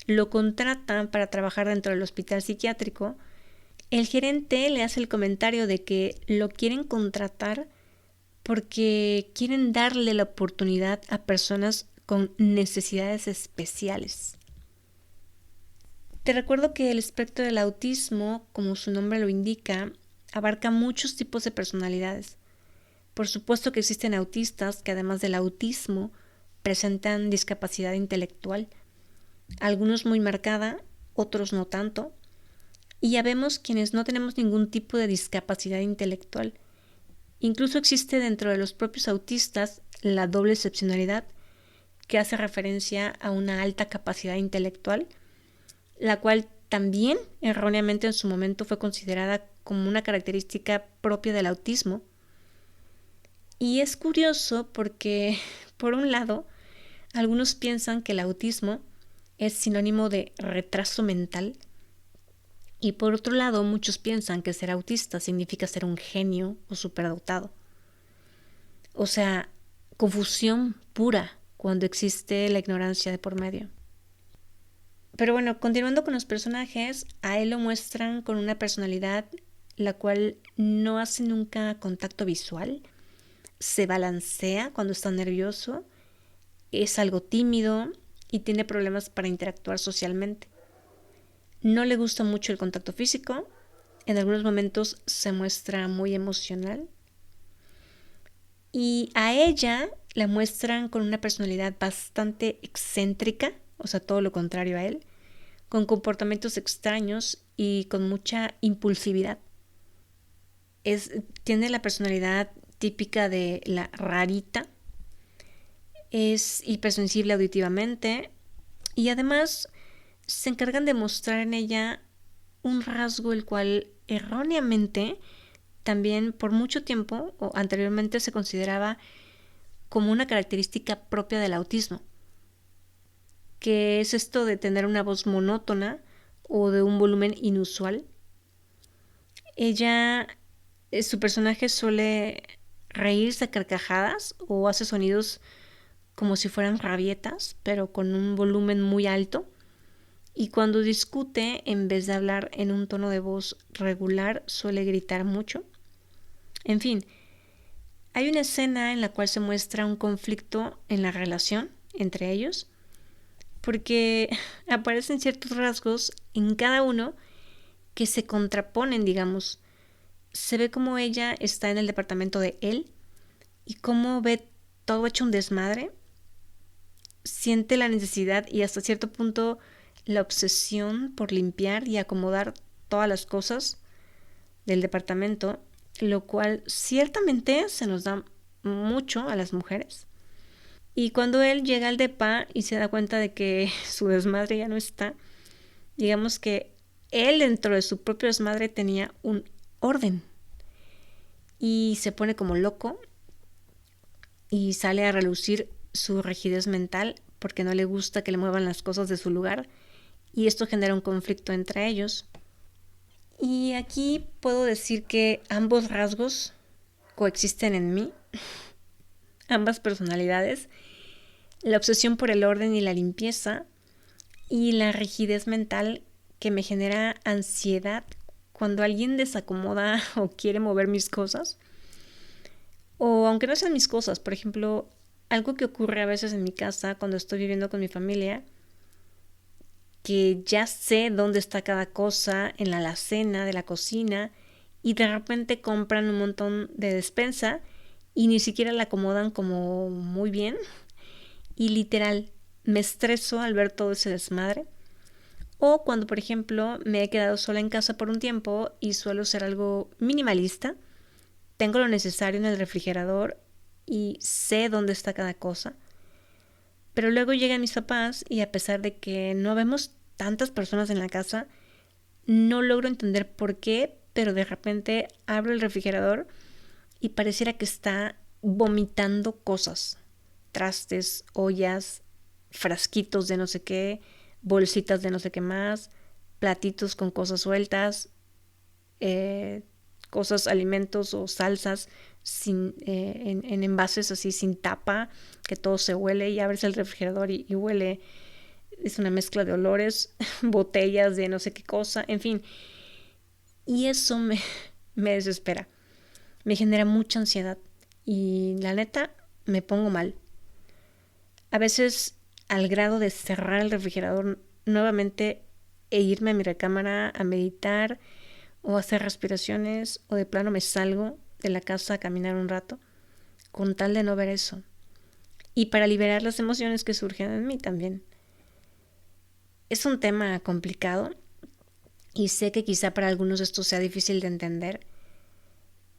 lo contratan para trabajar dentro del hospital psiquiátrico, el gerente le hace el comentario de que lo quieren contratar porque quieren darle la oportunidad a personas con necesidades especiales. Te recuerdo que el espectro del autismo, como su nombre lo indica, abarca muchos tipos de personalidades. Por supuesto que existen autistas que además del autismo presentan discapacidad intelectual, algunos muy marcada, otros no tanto, y ya vemos quienes no tenemos ningún tipo de discapacidad intelectual. Incluso existe dentro de los propios autistas la doble excepcionalidad, que hace referencia a una alta capacidad intelectual, la cual también erróneamente en su momento fue considerada como una característica propia del autismo. Y es curioso porque, por un lado, algunos piensan que el autismo es sinónimo de retraso mental y por otro lado muchos piensan que ser autista significa ser un genio o superdotado. O sea, confusión pura cuando existe la ignorancia de por medio. Pero bueno, continuando con los personajes, a él lo muestran con una personalidad la cual no hace nunca contacto visual, se balancea cuando está nervioso, es algo tímido y tiene problemas para interactuar socialmente. No le gusta mucho el contacto físico, en algunos momentos se muestra muy emocional. Y a ella la muestran con una personalidad bastante excéntrica, o sea, todo lo contrario a él, con comportamientos extraños y con mucha impulsividad. Tiene la personalidad típica de la rarita, es hipersensible auditivamente y además se encargan de mostrar en ella un rasgo el cual erróneamente también por mucho tiempo o anteriormente se consideraba como una característica propia del autismo, que es esto de tener una voz monótona o de un volumen inusual. Su personaje suele reírse a carcajadas o hace sonidos como si fueran rabietas, pero con un volumen muy alto. Y cuando discute, en vez de hablar en un tono de voz regular, suele gritar mucho. En fin, hay una escena en la cual se muestra un conflicto en la relación entre ellos, porque aparecen ciertos rasgos en cada uno que se contraponen, digamos. Se ve como ella está en el departamento de él y cómo ve todo hecho un desmadre, siente la necesidad y hasta cierto punto la obsesión por limpiar y acomodar todas las cosas del departamento, lo cual ciertamente se nos da mucho a las mujeres. Y cuando él llega al depa y se da cuenta de que su desmadre ya no está, digamos que él dentro de su propio desmadre tenía un orden y se pone como loco y sale a relucir su rigidez mental porque no le gusta que le muevan las cosas de su lugar y esto genera un conflicto entre ellos. Y aquí puedo decir que ambos rasgos coexisten en mí, ambas personalidades, la obsesión por el orden y la limpieza y la rigidez mental que me genera ansiedad cuando alguien desacomoda o quiere mover mis cosas. O aunque no sean mis cosas, por ejemplo, algo que ocurre a veces en mi casa cuando estoy viviendo con mi familia, que ya sé dónde está cada cosa en la alacena de la cocina y de repente compran un montón de despensa y ni siquiera la acomodan como muy bien y literal me estreso al ver todo ese desmadre. O cuando, por ejemplo, me he quedado sola en casa por un tiempo y suelo ser algo minimalista, tengo lo necesario en el refrigerador y sé dónde está cada cosa. Pero luego llegan mis papás y a pesar de que no vemos tantas personas en la casa, no logro entender por qué, pero de repente abro el refrigerador y pareciera que está vomitando cosas. Trastes, ollas, frasquitos de no sé qué, bolsitas de no sé qué más, platitos con cosas sueltas, cosas, alimentos o salsas en envases así sin tapa, que todo se huele y abres el refrigerador y huele, es una mezcla de olores, botellas de no sé qué cosa, en fin. Y eso me desespera, me genera mucha ansiedad y la neta me pongo mal. A veces al grado de cerrar el refrigerador nuevamente e irme a mi recámara a meditar o hacer respiraciones o de plano me salgo de la casa a caminar un rato con tal de no ver eso y para liberar las emociones que surgen en mí también. Es un tema complicado y sé que quizá para algunos esto sea difícil de entender,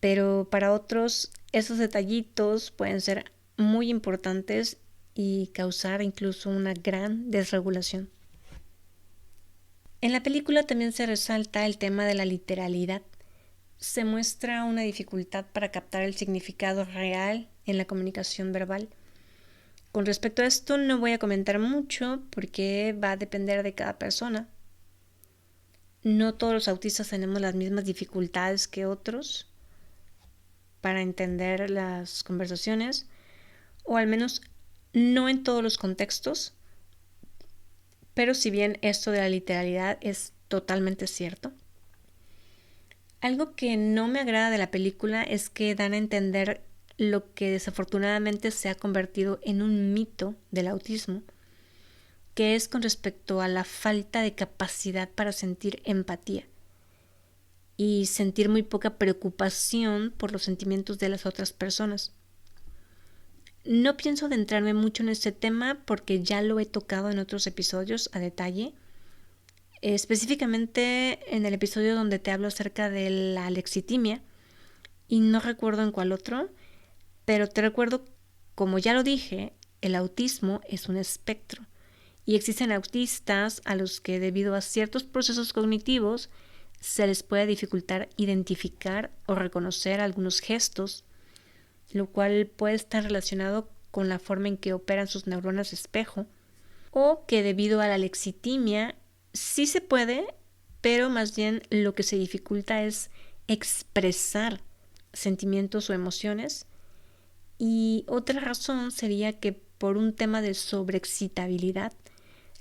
pero para otros esos detallitos pueden ser muy importantes y causar incluso una gran desregulación. En la película también se resalta el tema de la literalidad. Se muestra una dificultad para captar el significado real en la comunicación verbal. Con respecto a esto no voy a comentar mucho porque va a depender de cada persona. No todos los autistas tenemos las mismas dificultades que otros para entender las conversaciones, o al menos no en todos los contextos, pero si bien esto de la literalidad es totalmente cierto. Algo que no me agrada de la película es que dan a entender lo que desafortunadamente se ha convertido en un mito del autismo, que es con respecto a la falta de capacidad para sentir empatía y sentir muy poca preocupación por los sentimientos de las otras personas. No pienso adentrarme mucho en este tema porque ya lo he tocado en otros episodios a detalle, específicamente en el episodio donde te hablo acerca de la alexitimia, y no recuerdo en cuál otro, pero te recuerdo, como ya lo dije, el autismo es un espectro y existen autistas a los que debido a ciertos procesos cognitivos se les puede dificultar identificar o reconocer algunos gestos, lo cual puede estar relacionado con la forma en que operan sus neuronas espejo, o que debido a la lexitimia sí se puede, pero más bien lo que se dificulta es expresar sentimientos o emociones. Y otra razón sería que por un tema de sobreexcitabilidad,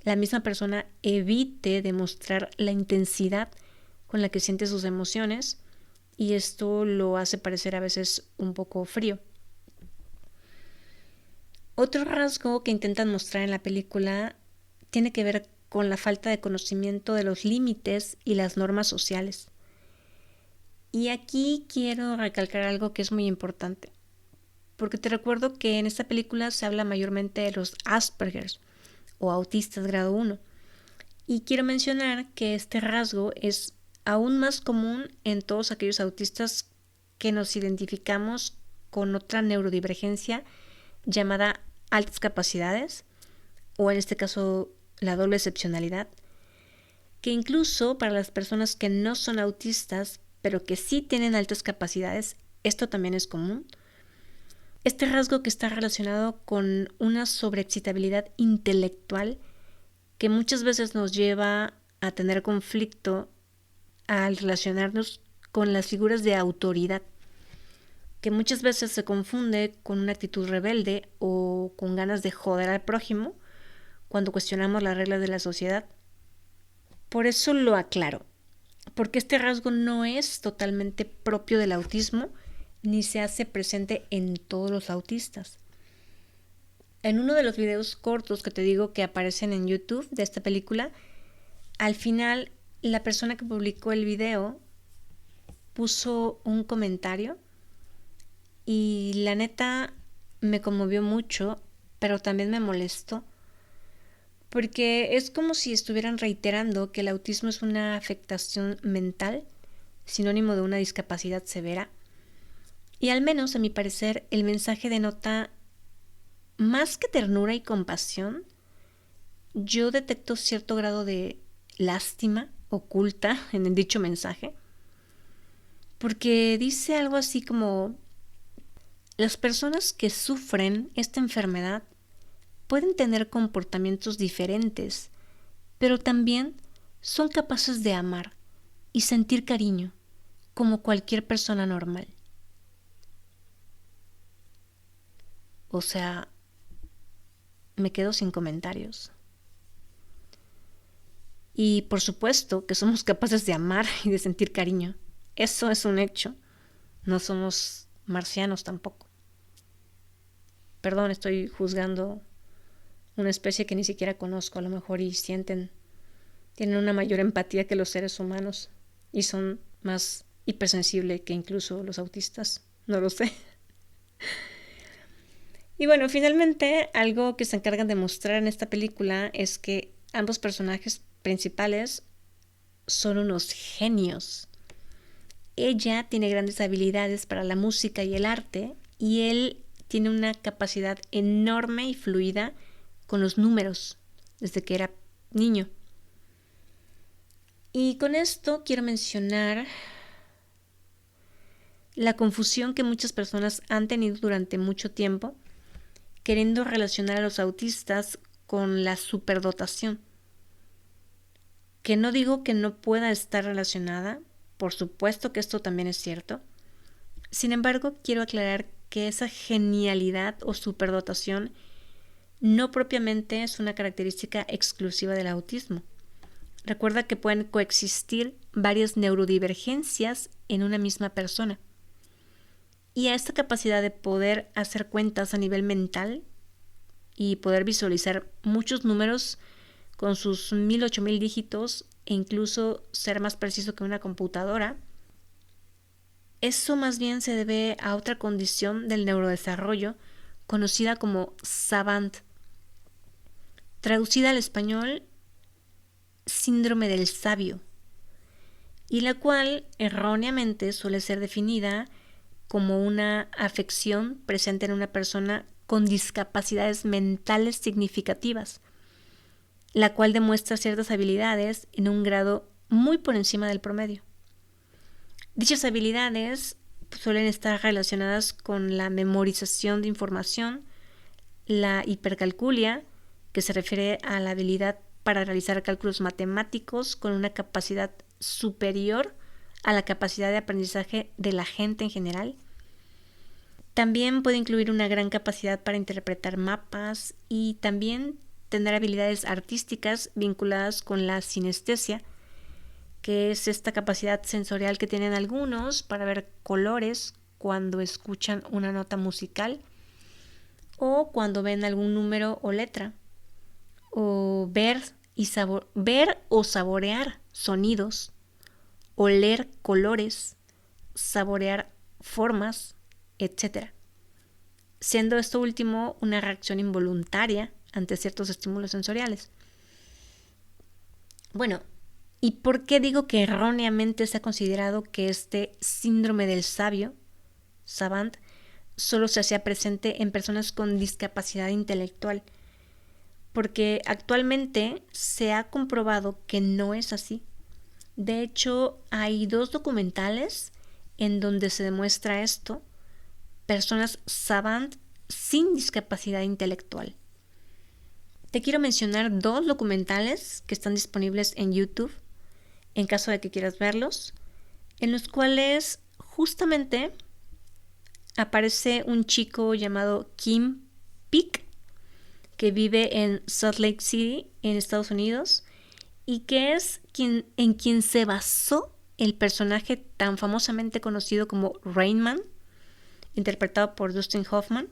la misma persona evite demostrar la intensidad con la que siente sus emociones, y esto lo hace parecer a veces un poco frío. Otro rasgo que intentan mostrar en la película tiene que ver con la falta de conocimiento de los límites y las normas sociales. Y aquí quiero recalcar algo que es muy importante, porque te recuerdo que en esta película se habla mayormente de los Asperger o autistas grado 1. Y quiero mencionar que este rasgo es aún más común en todos aquellos autistas que nos identificamos con otra neurodivergencia llamada altas capacidades, o en este caso la doble excepcionalidad, que incluso para las personas que no son autistas, pero que sí tienen altas capacidades, esto también es común. Este rasgo que está relacionado con una sobreexcitabilidad intelectual que muchas veces nos lleva a tener conflicto al relacionarnos con las figuras de autoridad, que muchas veces se confunde con una actitud rebelde o con ganas de joder al prójimo cuando cuestionamos las reglas de la sociedad. Por eso lo aclaro, porque este rasgo no es totalmente propio del autismo ni se hace presente en todos los autistas. En uno de los videos cortos que te digo que aparecen en YouTube de esta película, al final la persona que publicó el video puso un comentario y la neta me conmovió mucho, pero también me molestó, porque es como si estuvieran reiterando que el autismo es una afectación mental, sinónimo de una discapacidad severa. Y al menos, a mi parecer, el mensaje denota más que ternura y compasión. Yo detecto cierto grado de lástima oculta en el dicho mensaje, porque dice algo así como: las personas que sufren esta enfermedad pueden tener comportamientos diferentes, pero también son capaces de amar y sentir cariño como cualquier persona normal. O sea, me quedo sin comentarios. Y por supuesto que somos capaces de amar y de sentir cariño. Eso es un hecho. No somos marcianos tampoco. Perdón, estoy juzgando una especie que ni siquiera conozco, a lo mejor, y tienen una mayor empatía que los seres humanos y son más hipersensibles que incluso los autistas. No lo sé. Y bueno, finalmente, algo que se encargan de mostrar en esta película es que ambos personajes principales son unos genios. Ella tiene grandes habilidades para la música y el arte, y él tiene una capacidad enorme y fluida con los números desde que era niño. Y con esto quiero mencionar la confusión que muchas personas han tenido durante mucho tiempo queriendo relacionar a los autistas con la superdotación. Que no digo que no pueda estar relacionada, por supuesto que esto también es cierto. Sin embargo, quiero aclarar que esa genialidad o superdotación no propiamente es una característica exclusiva del autismo. Recuerda que pueden coexistir varias neurodivergencias en una misma persona. Y a esta capacidad de poder hacer cuentas a nivel mental y poder visualizar muchos números con sus 1000, 8000 dígitos e incluso ser más preciso que una computadora, eso más bien se debe a otra condición del neurodesarrollo conocida como savant. Traducida al español, síndrome del sabio, y la cual erróneamente suele ser definida como una afección presente en una persona con discapacidades mentales significativas, la cual demuestra ciertas habilidades en un grado muy por encima del promedio. Dichas habilidades suelen estar relacionadas con la memorización de información, la hipercalculia, que se refiere a la habilidad para realizar cálculos matemáticos con una capacidad superior a la capacidad de aprendizaje de la gente en general. También puede incluir una gran capacidad para interpretar mapas y también tener habilidades artísticas vinculadas con la sinestesia, que es esta capacidad sensorial que tienen algunos para ver colores cuando escuchan una nota musical o cuando ven algún número o letra, o ver o saborear sonidos, oler colores, saborear formas, etc. Siendo esto último una reacción involuntaria ante ciertos estímulos sensoriales. Bueno, ¿y por qué digo que erróneamente se ha considerado que este síndrome del sabio, savant, solo se hacía presente en personas con discapacidad intelectual? Porque actualmente se ha comprobado que no es así. De hecho, hay 2 documentales en donde se demuestra esto, personas savant sin discapacidad intelectual. Te quiero mencionar 2 documentales que están disponibles en YouTube, en caso de que quieras verlos, en los cuales justamente aparece un chico llamado Kim Peek, que vive en Salt Lake City, en Estados Unidos, y que es en quien se basó el personaje tan famosamente conocido como Rain Man, interpretado por Dustin Hoffman,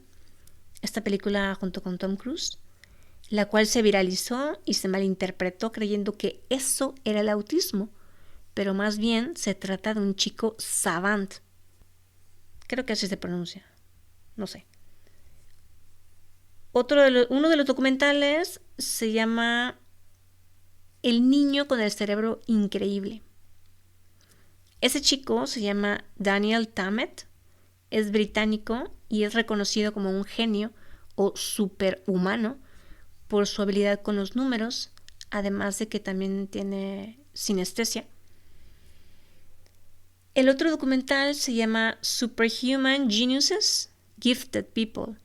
esta película junto con Tom Cruise, la cual se viralizó y se malinterpretó creyendo que eso era el autismo, pero más bien se trata de un chico savant. Creo que así se pronuncia, no sé. Uno de los documentales se llama El niño con el cerebro increíble. Ese chico se llama Daniel Tammet, es británico y es reconocido como un genio o superhumano por su habilidad con los números, además de que también tiene sinestesia. El otro documental se llama Superhuman Geniuses, Gifted People.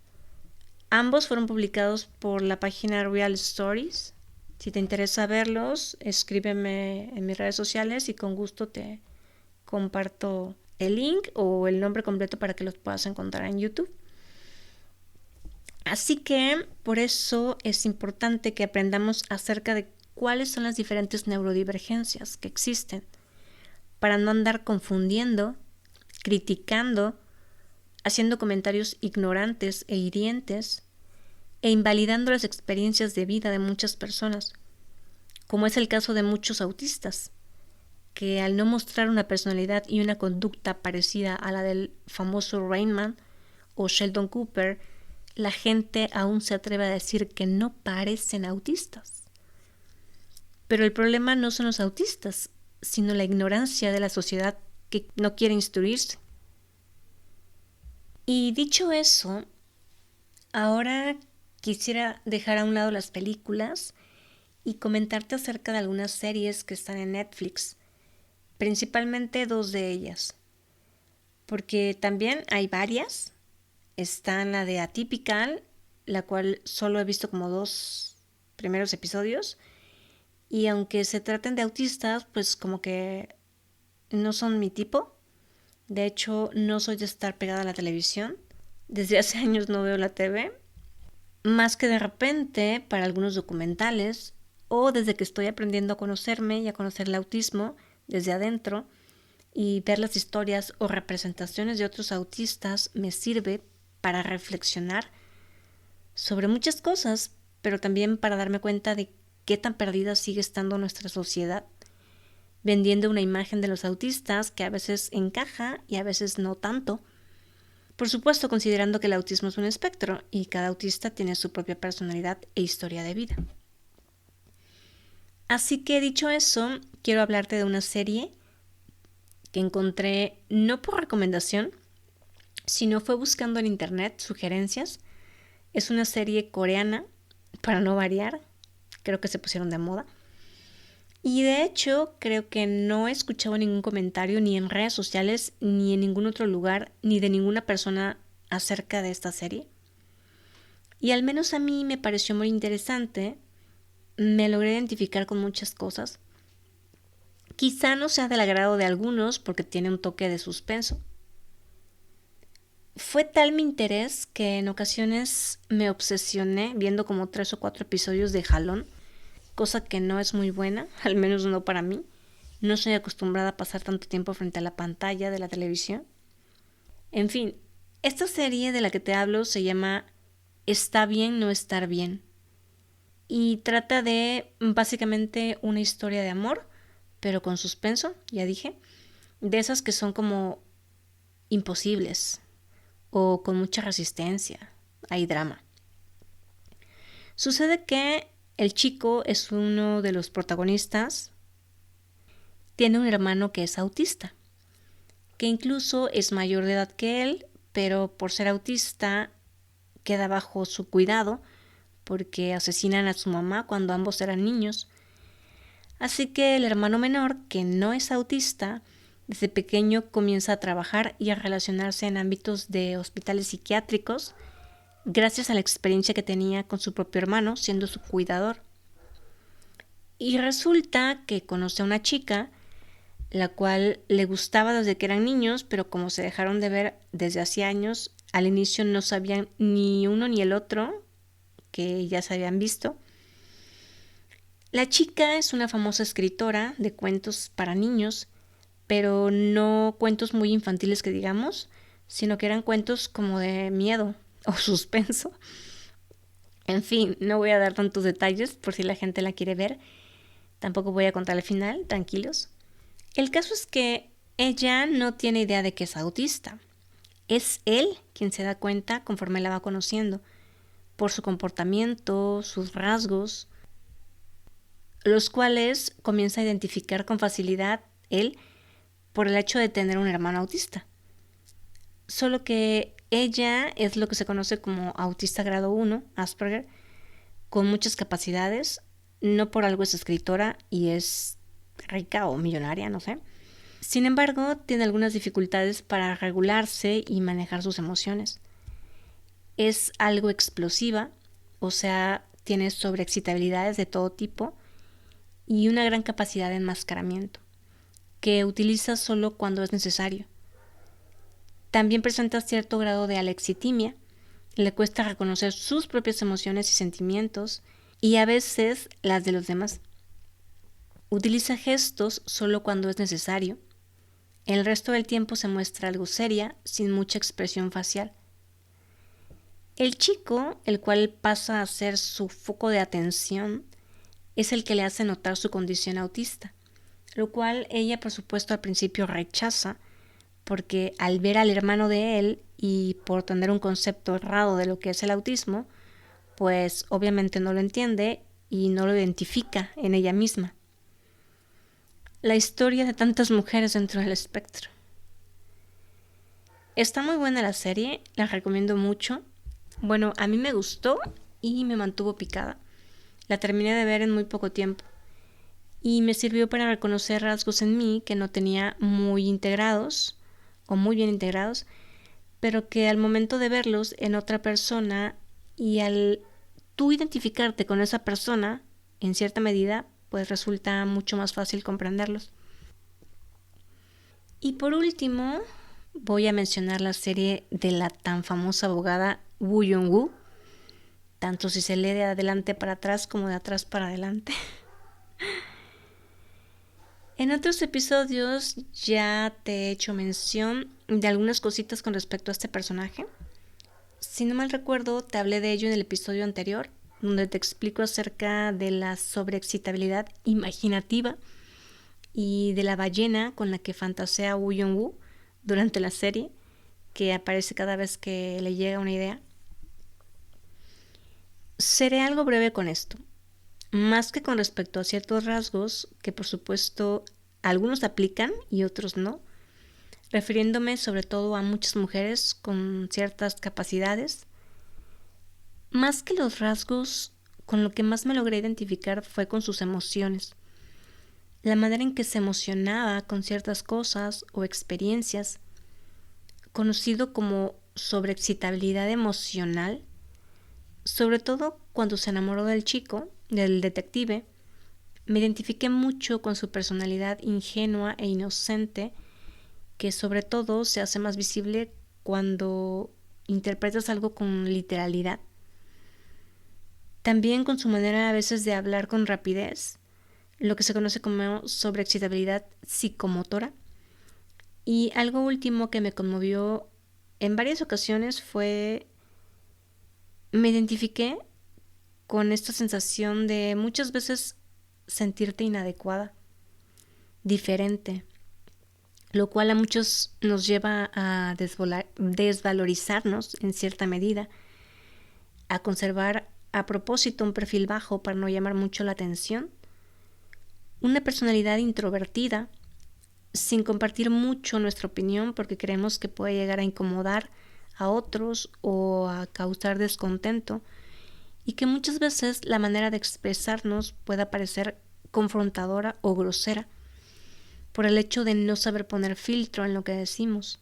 Ambos fueron publicados por la página Real Stories. Si te interesa verlos, escríbeme en mis redes sociales y con gusto te comparto el link o el nombre completo para que los puedas encontrar en YouTube. Así que por eso es importante que aprendamos acerca de cuáles son las diferentes neurodivergencias que existen, para no andar confundiendo, criticando, haciendo comentarios ignorantes e hirientes e invalidando las experiencias de vida de muchas personas, como es el caso de muchos autistas, que al no mostrar una personalidad y una conducta parecida a la del famoso Rain Man o Sheldon Cooper, la gente aún se atreve a decir que no parecen autistas. Pero el problema no son los autistas, sino la ignorancia de la sociedad que no quiere instruirse. Y dicho eso, Ahora quisiera dejar a un lado las películas y comentarte acerca de algunas series que están en Netflix, principalmente dos de ellas, porque también hay varias. Está la de Atypical, la cual solo he visto como 2 primeros episodios, y aunque se traten de autistas, pues como que no son mi tipo. De hecho, no soy de estar pegada a la televisión. Desde hace años no veo la TV, más que de repente para algunos documentales o desde que estoy aprendiendo a conocerme y a conocer el autismo desde adentro y ver las historias o representaciones de otros autistas me sirve para reflexionar sobre muchas cosas, pero también para darme cuenta de qué tan perdida sigue estando nuestra sociedad, vendiendo una imagen de los autistas que a veces encaja y a veces no tanto. Por supuesto, considerando que el autismo es un espectro y cada autista tiene su propia personalidad e historia de vida. Así que dicho eso, quiero hablarte de una serie que encontré no por recomendación, sino fue buscando en internet sugerencias. Es una serie coreana, para no variar, creo que se pusieron de moda. Y de hecho, creo que no he escuchado ningún comentario ni en redes sociales, ni en ningún otro lugar, ni de ninguna persona acerca de esta serie. Y al menos a mí me pareció muy interesante, me logré identificar con muchas cosas. Quizá no sea del agrado de algunos porque tiene un toque de suspenso. Fue tal mi interés que en ocasiones me obsesioné viendo como 3 o 4 episodios de jalón, cosa que no es muy buena, al menos no para mí. No soy acostumbrada a pasar tanto tiempo frente a la pantalla de la televisión. En fin, esta serie de la que te hablo se llama Está bien no estar bien y trata de básicamente una historia de amor, pero con suspenso, ya dije, de esas que son como imposibles o con mucha resistencia, hay drama. Sucede que el chico es uno de los protagonistas, tiene un hermano que es autista, que incluso es mayor de edad que él, pero por ser autista queda bajo su cuidado porque asesinan a su mamá cuando ambos eran niños. Así que el hermano menor, que no es autista, desde pequeño comienza a trabajar y a relacionarse en ámbitos de hospitales psiquiátricos gracias a la experiencia que tenía con su propio hermano siendo su cuidador. Y resulta que conoce a una chica, la cual le gustaba desde que eran niños, pero como se dejaron de ver desde hace años, al inicio no sabían ni uno ni el otro que ya se habían visto. La chica es una famosa escritora de cuentos para niños, pero no cuentos muy infantiles que digamos, sino que eran cuentos como de miedo o suspenso. En fin, no voy a dar tantos detalles por si la gente la quiere ver. Tampoco voy a contar el final, tranquilos. El caso es que ella no tiene idea de que es autista. Es él quien se da cuenta conforme la va conociendo, por su comportamiento, sus rasgos, los cuales comienza a identificar con facilidad él por el hecho de tener un hermano autista. Solo que ella es lo que se conoce como autista grado 1, Asperger, con muchas capacidades, no por algo es escritora y es rica o millonaria, no sé. Sin embargo, tiene algunas dificultades para regularse y manejar sus emociones. Es algo explosiva, o sea, tiene sobreexcitabilidades de todo tipo y una gran capacidad de enmascaramiento, que utiliza solo cuando es necesario. También presenta cierto grado de alexitimia, le cuesta reconocer sus propias emociones y sentimientos y a veces las de los demás. Utiliza gestos solo cuando es necesario. El resto del tiempo se muestra algo seria, sin mucha expresión facial. El chico, el cual pasa a ser su foco de atención, es el que le hace notar su condición autista, lo cual ella por supuesto al principio rechaza, porque al ver al hermano de él y por tener un concepto errado de lo que es el autismo, pues obviamente no lo entiende y no lo identifica en ella misma. La historia de tantas mujeres dentro del espectro. Está muy buena la serie, la recomiendo mucho. Bueno, a mí me gustó y me mantuvo picada. La terminé de ver en muy poco tiempo y me sirvió para reconocer rasgos en mí que no tenía muy integrados o muy bien integrados, pero que al momento de verlos en otra persona y al tú identificarte con esa persona, en cierta medida, pues resulta mucho más fácil comprenderlos. Y por último, voy a mencionar la serie de la tan famosa abogada Woo Young-woo, tanto si se lee de adelante para atrás como de atrás para adelante. En otros episodios ya te he hecho mención de algunas cositas con respecto a este personaje. Si no mal recuerdo, te hablé de ello en el episodio anterior, donde te explico acerca de la sobreexcitabilidad imaginativa y de la ballena con la que fantasea Woo Young-woo durante la serie, que aparece cada vez que le llega una idea. Seré algo breve con esto, más que con respecto a ciertos rasgos que por supuesto algunos aplican y otros no, refiriéndome sobre todo a muchas mujeres con ciertas capacidades. Más que los rasgos, con lo que más me logré identificar fue con sus emociones. La manera en que se emocionaba con ciertas cosas o experiencias, conocido como sobreexcitabilidad emocional, sobre todo cuando se enamoró del chico, del detective. Me identifiqué mucho con su personalidad ingenua e inocente, que sobre todo se hace más visible cuando interpretas algo con literalidad. También con su manera a veces de hablar con rapidez, lo que se conoce como sobreexcitabilidad psicomotora. Y algo último que me conmovió en varias ocasiones fue, me identifiqué con esta sensación de muchas veces sentirte inadecuada, diferente, lo cual a muchos nos lleva a desvalorizarnos en cierta medida, a conservar a propósito un perfil bajo para no llamar mucho la atención, una personalidad introvertida, sin compartir mucho nuestra opinión porque creemos que puede llegar a incomodar a otros o a causar descontento, y que muchas veces la manera de expresarnos pueda parecer confrontadora o grosera por el hecho de no saber poner filtro en lo que decimos.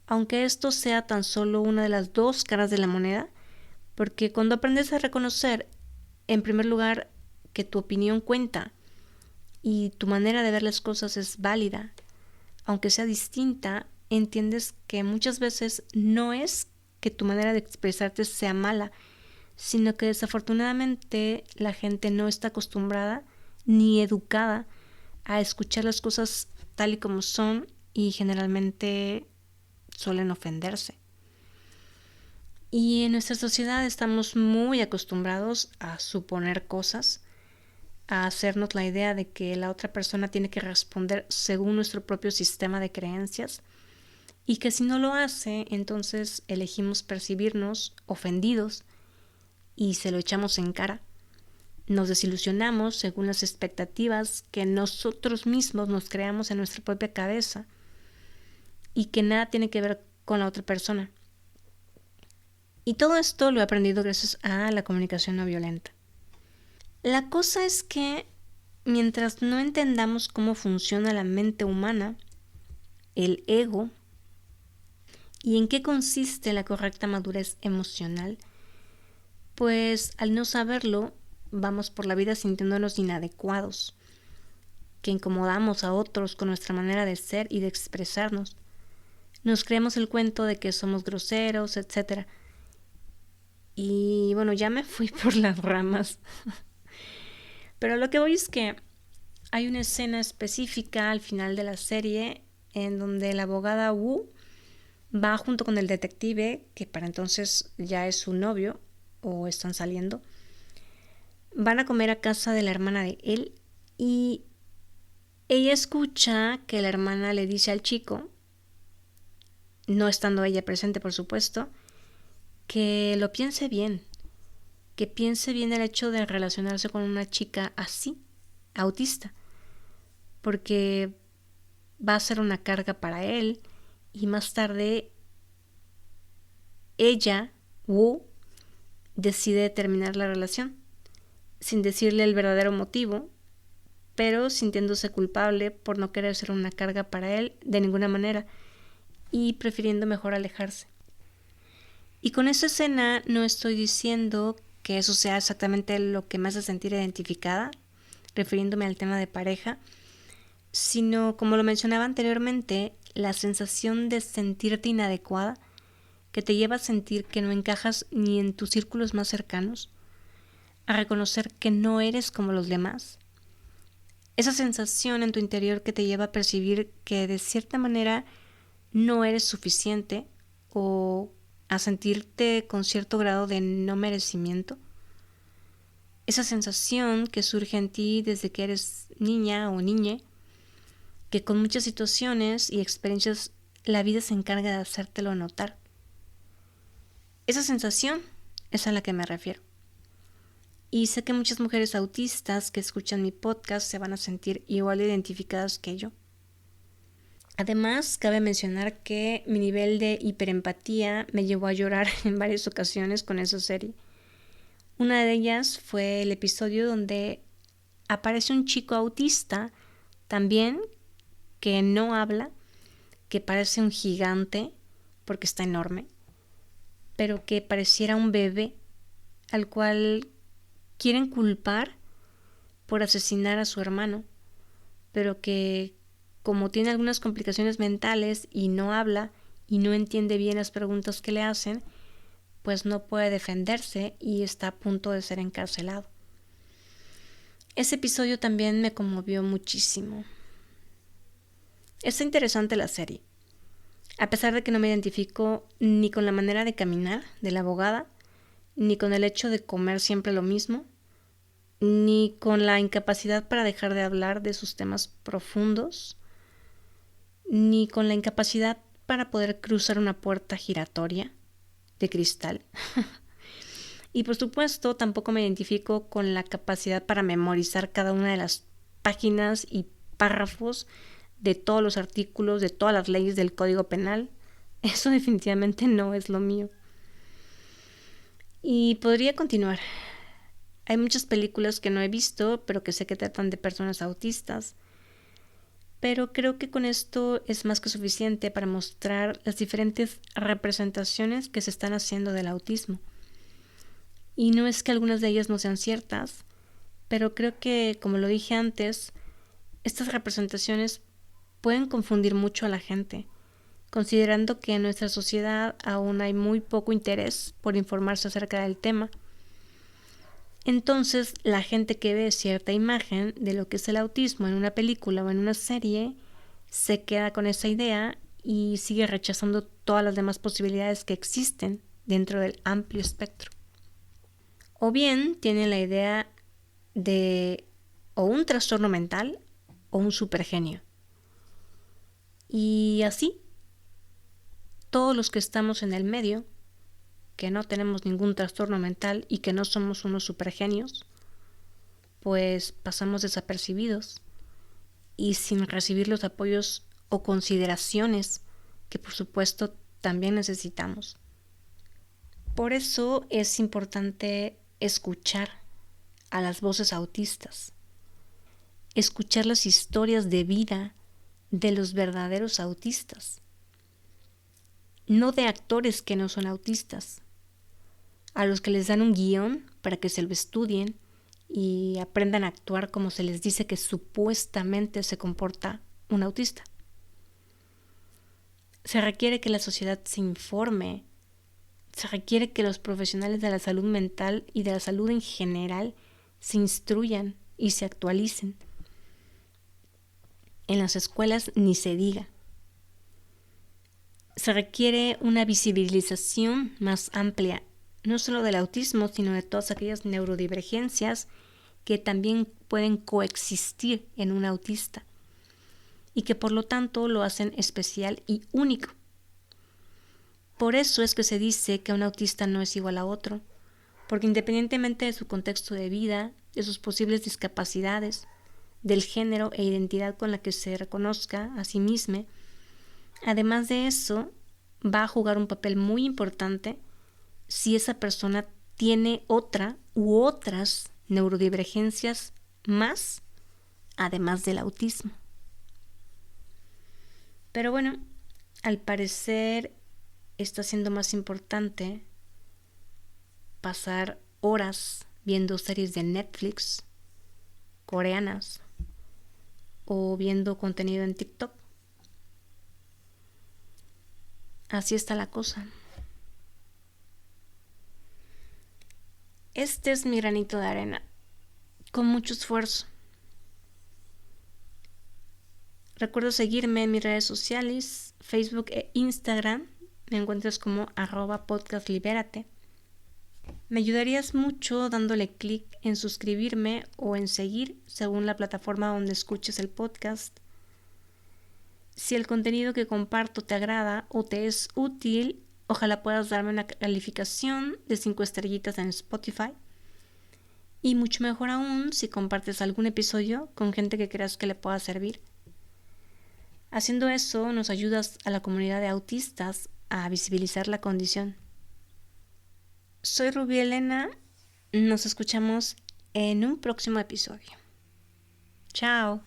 Aunque esto sea tan solo una de las dos caras de la moneda, porque cuando aprendes a reconocer, en primer lugar, que tu opinión cuenta y tu manera de ver las cosas es válida, aunque sea distinta, entiendes que muchas veces no es que tu manera de expresarte sea mala, sino que desafortunadamente la gente no está acostumbrada ni educada a escuchar las cosas tal y como son y generalmente suelen ofenderse. Y en nuestra sociedad estamos muy acostumbrados a suponer cosas, a hacernos la idea de que la otra persona tiene que responder según nuestro propio sistema de creencias y que si no lo hace, entonces elegimos percibirnos ofendidos y se lo echamos en cara. Nos desilusionamos según las expectativas que nosotros mismos nos creamos en nuestra propia cabeza y que nada tiene que ver con la otra persona. Y todo esto lo he aprendido gracias a la comunicación no violenta. La cosa es que mientras no entendamos cómo funciona la mente humana, el ego, y en qué consiste la correcta madurez emocional, pues al no saberlo, vamos por la vida sintiéndonos inadecuados, que incomodamos a otros con nuestra manera de ser y de expresarnos. Nos creemos el cuento de que somos groseros, etc. Y bueno, ya me fui por las ramas. Pero lo que voy es que hay una escena específica al final de la serie en donde la abogada Wu va junto con el detective, que para entonces ya es su novio o están saliendo. Van a comer a casa de la hermana de él y ella escucha que la hermana le dice al chico, no estando ella presente por supuesto, que lo piense bien, que piense bien el hecho de relacionarse con una chica así, autista, porque va a ser una carga para él y más tarde ella Wu decide terminar la relación, sin decirle el verdadero motivo, pero sintiéndose culpable por no querer ser una carga para él de ninguna manera y prefiriendo mejor alejarse. Y con esa escena no estoy diciendo que eso sea exactamente lo que me hace sentir identificada, refiriéndome al tema de pareja, sino, como lo mencionaba anteriormente, la sensación de sentirte inadecuada que te lleva a sentir que no encajas ni en tus círculos más cercanos, a reconocer que no eres como los demás. Esa sensación en tu interior que te lleva a percibir que de cierta manera no eres suficiente o a sentirte con cierto grado de no merecimiento. Esa sensación que surge en ti desde que eres niña o niñe, que con muchas situaciones y experiencias la vida se encarga de hacértelo notar. Esa sensación es a la que me refiero. Y sé que muchas mujeres autistas que escuchan mi podcast se van a sentir igual de identificadas que yo. Además, cabe mencionar que mi nivel de hiperempatía me llevó a llorar en varias ocasiones con esa serie. Una de ellas fue el episodio donde aparece un chico autista también que no habla, que parece un gigante porque está enorme, pero que pareciera un bebé al cual quieren culpar por asesinar a su hermano, pero que como tiene algunas complicaciones mentales y no habla y no entiende bien las preguntas que le hacen, pues no puede defenderse y está a punto de ser encarcelado. Ese episodio también me conmovió muchísimo. Está interesante la serie. A pesar de que no me identifico ni con la manera de caminar de la abogada, ni con el hecho de comer siempre lo mismo, ni con la incapacidad para dejar de hablar de sus temas profundos, ni con la incapacidad para poder cruzar una puerta giratoria de cristal. Y por supuesto tampoco me identifico con la capacidad para memorizar cada una de las páginas y párrafos de todos los artículos, de todas las leyes del Código Penal. Eso definitivamente no es lo mío. Y podría continuar. Hay muchas películas que no he visto, pero que sé que tratan de personas autistas. Pero creo que con esto es más que suficiente para mostrar las diferentes representaciones que se están haciendo del autismo. Y no es que algunas de ellas no sean ciertas, pero creo que, como lo dije antes, estas representaciones pueden confundir mucho a la gente, considerando que en nuestra sociedad aún hay muy poco interés por informarse acerca del tema. Entonces, la gente que ve cierta imagen de lo que es el autismo en una película o en una serie se queda con esa idea y sigue rechazando todas las demás posibilidades que existen dentro del amplio espectro. O bien tiene la idea de o un trastorno mental o un supergenio. Y así, todos los que estamos en el medio, que no tenemos ningún trastorno mental y que no somos unos supergenios, pues pasamos desapercibidos y sin recibir los apoyos o consideraciones que por supuesto también necesitamos. Por eso es importante escuchar a las voces autistas, escuchar las historias de vida de los verdaderos autistas, no de actores que no son autistas, a los que les dan un guión para que se lo estudien y aprendan a actuar como se les dice que supuestamente se comporta un autista. Se requiere que la sociedad se informe, se requiere que los profesionales de la salud mental y de la salud en general se instruyan y se actualicen. En las escuelas ni se diga. Se requiere una visibilización más amplia, no solo del autismo, sino de todas aquellas neurodivergencias que también pueden coexistir en un autista y que por lo tanto lo hacen especial y único. Por eso es que se dice que un autista no es igual a otro, porque independientemente de su contexto de vida, de sus posibles discapacidades, del género e identidad con la que se reconozca a sí mismo, además de eso, va a jugar un papel muy importante si esa persona tiene otra u otras neurodivergencias más, además del autismo. Pero bueno, al parecer está siendo más importante pasar horas viendo series de Netflix coreanas o viendo contenido en TikTok. Así está la cosa. Este es mi granito de arena, con mucho esfuerzo. Recuerda seguirme en mis redes sociales, Facebook e Instagram. Me encuentras como @podcastlibérate. Me ayudarías mucho dándole clic en suscribirme o en seguir según la plataforma donde escuches el podcast. Si el contenido que comparto te agrada o te es útil, ojalá puedas darme una calificación de 5 estrellitas en Spotify. Y mucho mejor aún si compartes algún episodio con gente que creas que le pueda servir. Haciendo eso, nos ayudas a la comunidad de autistas a visibilizar la condición. Soy Rubí Elena. Nos escuchamos en un próximo episodio. Chao.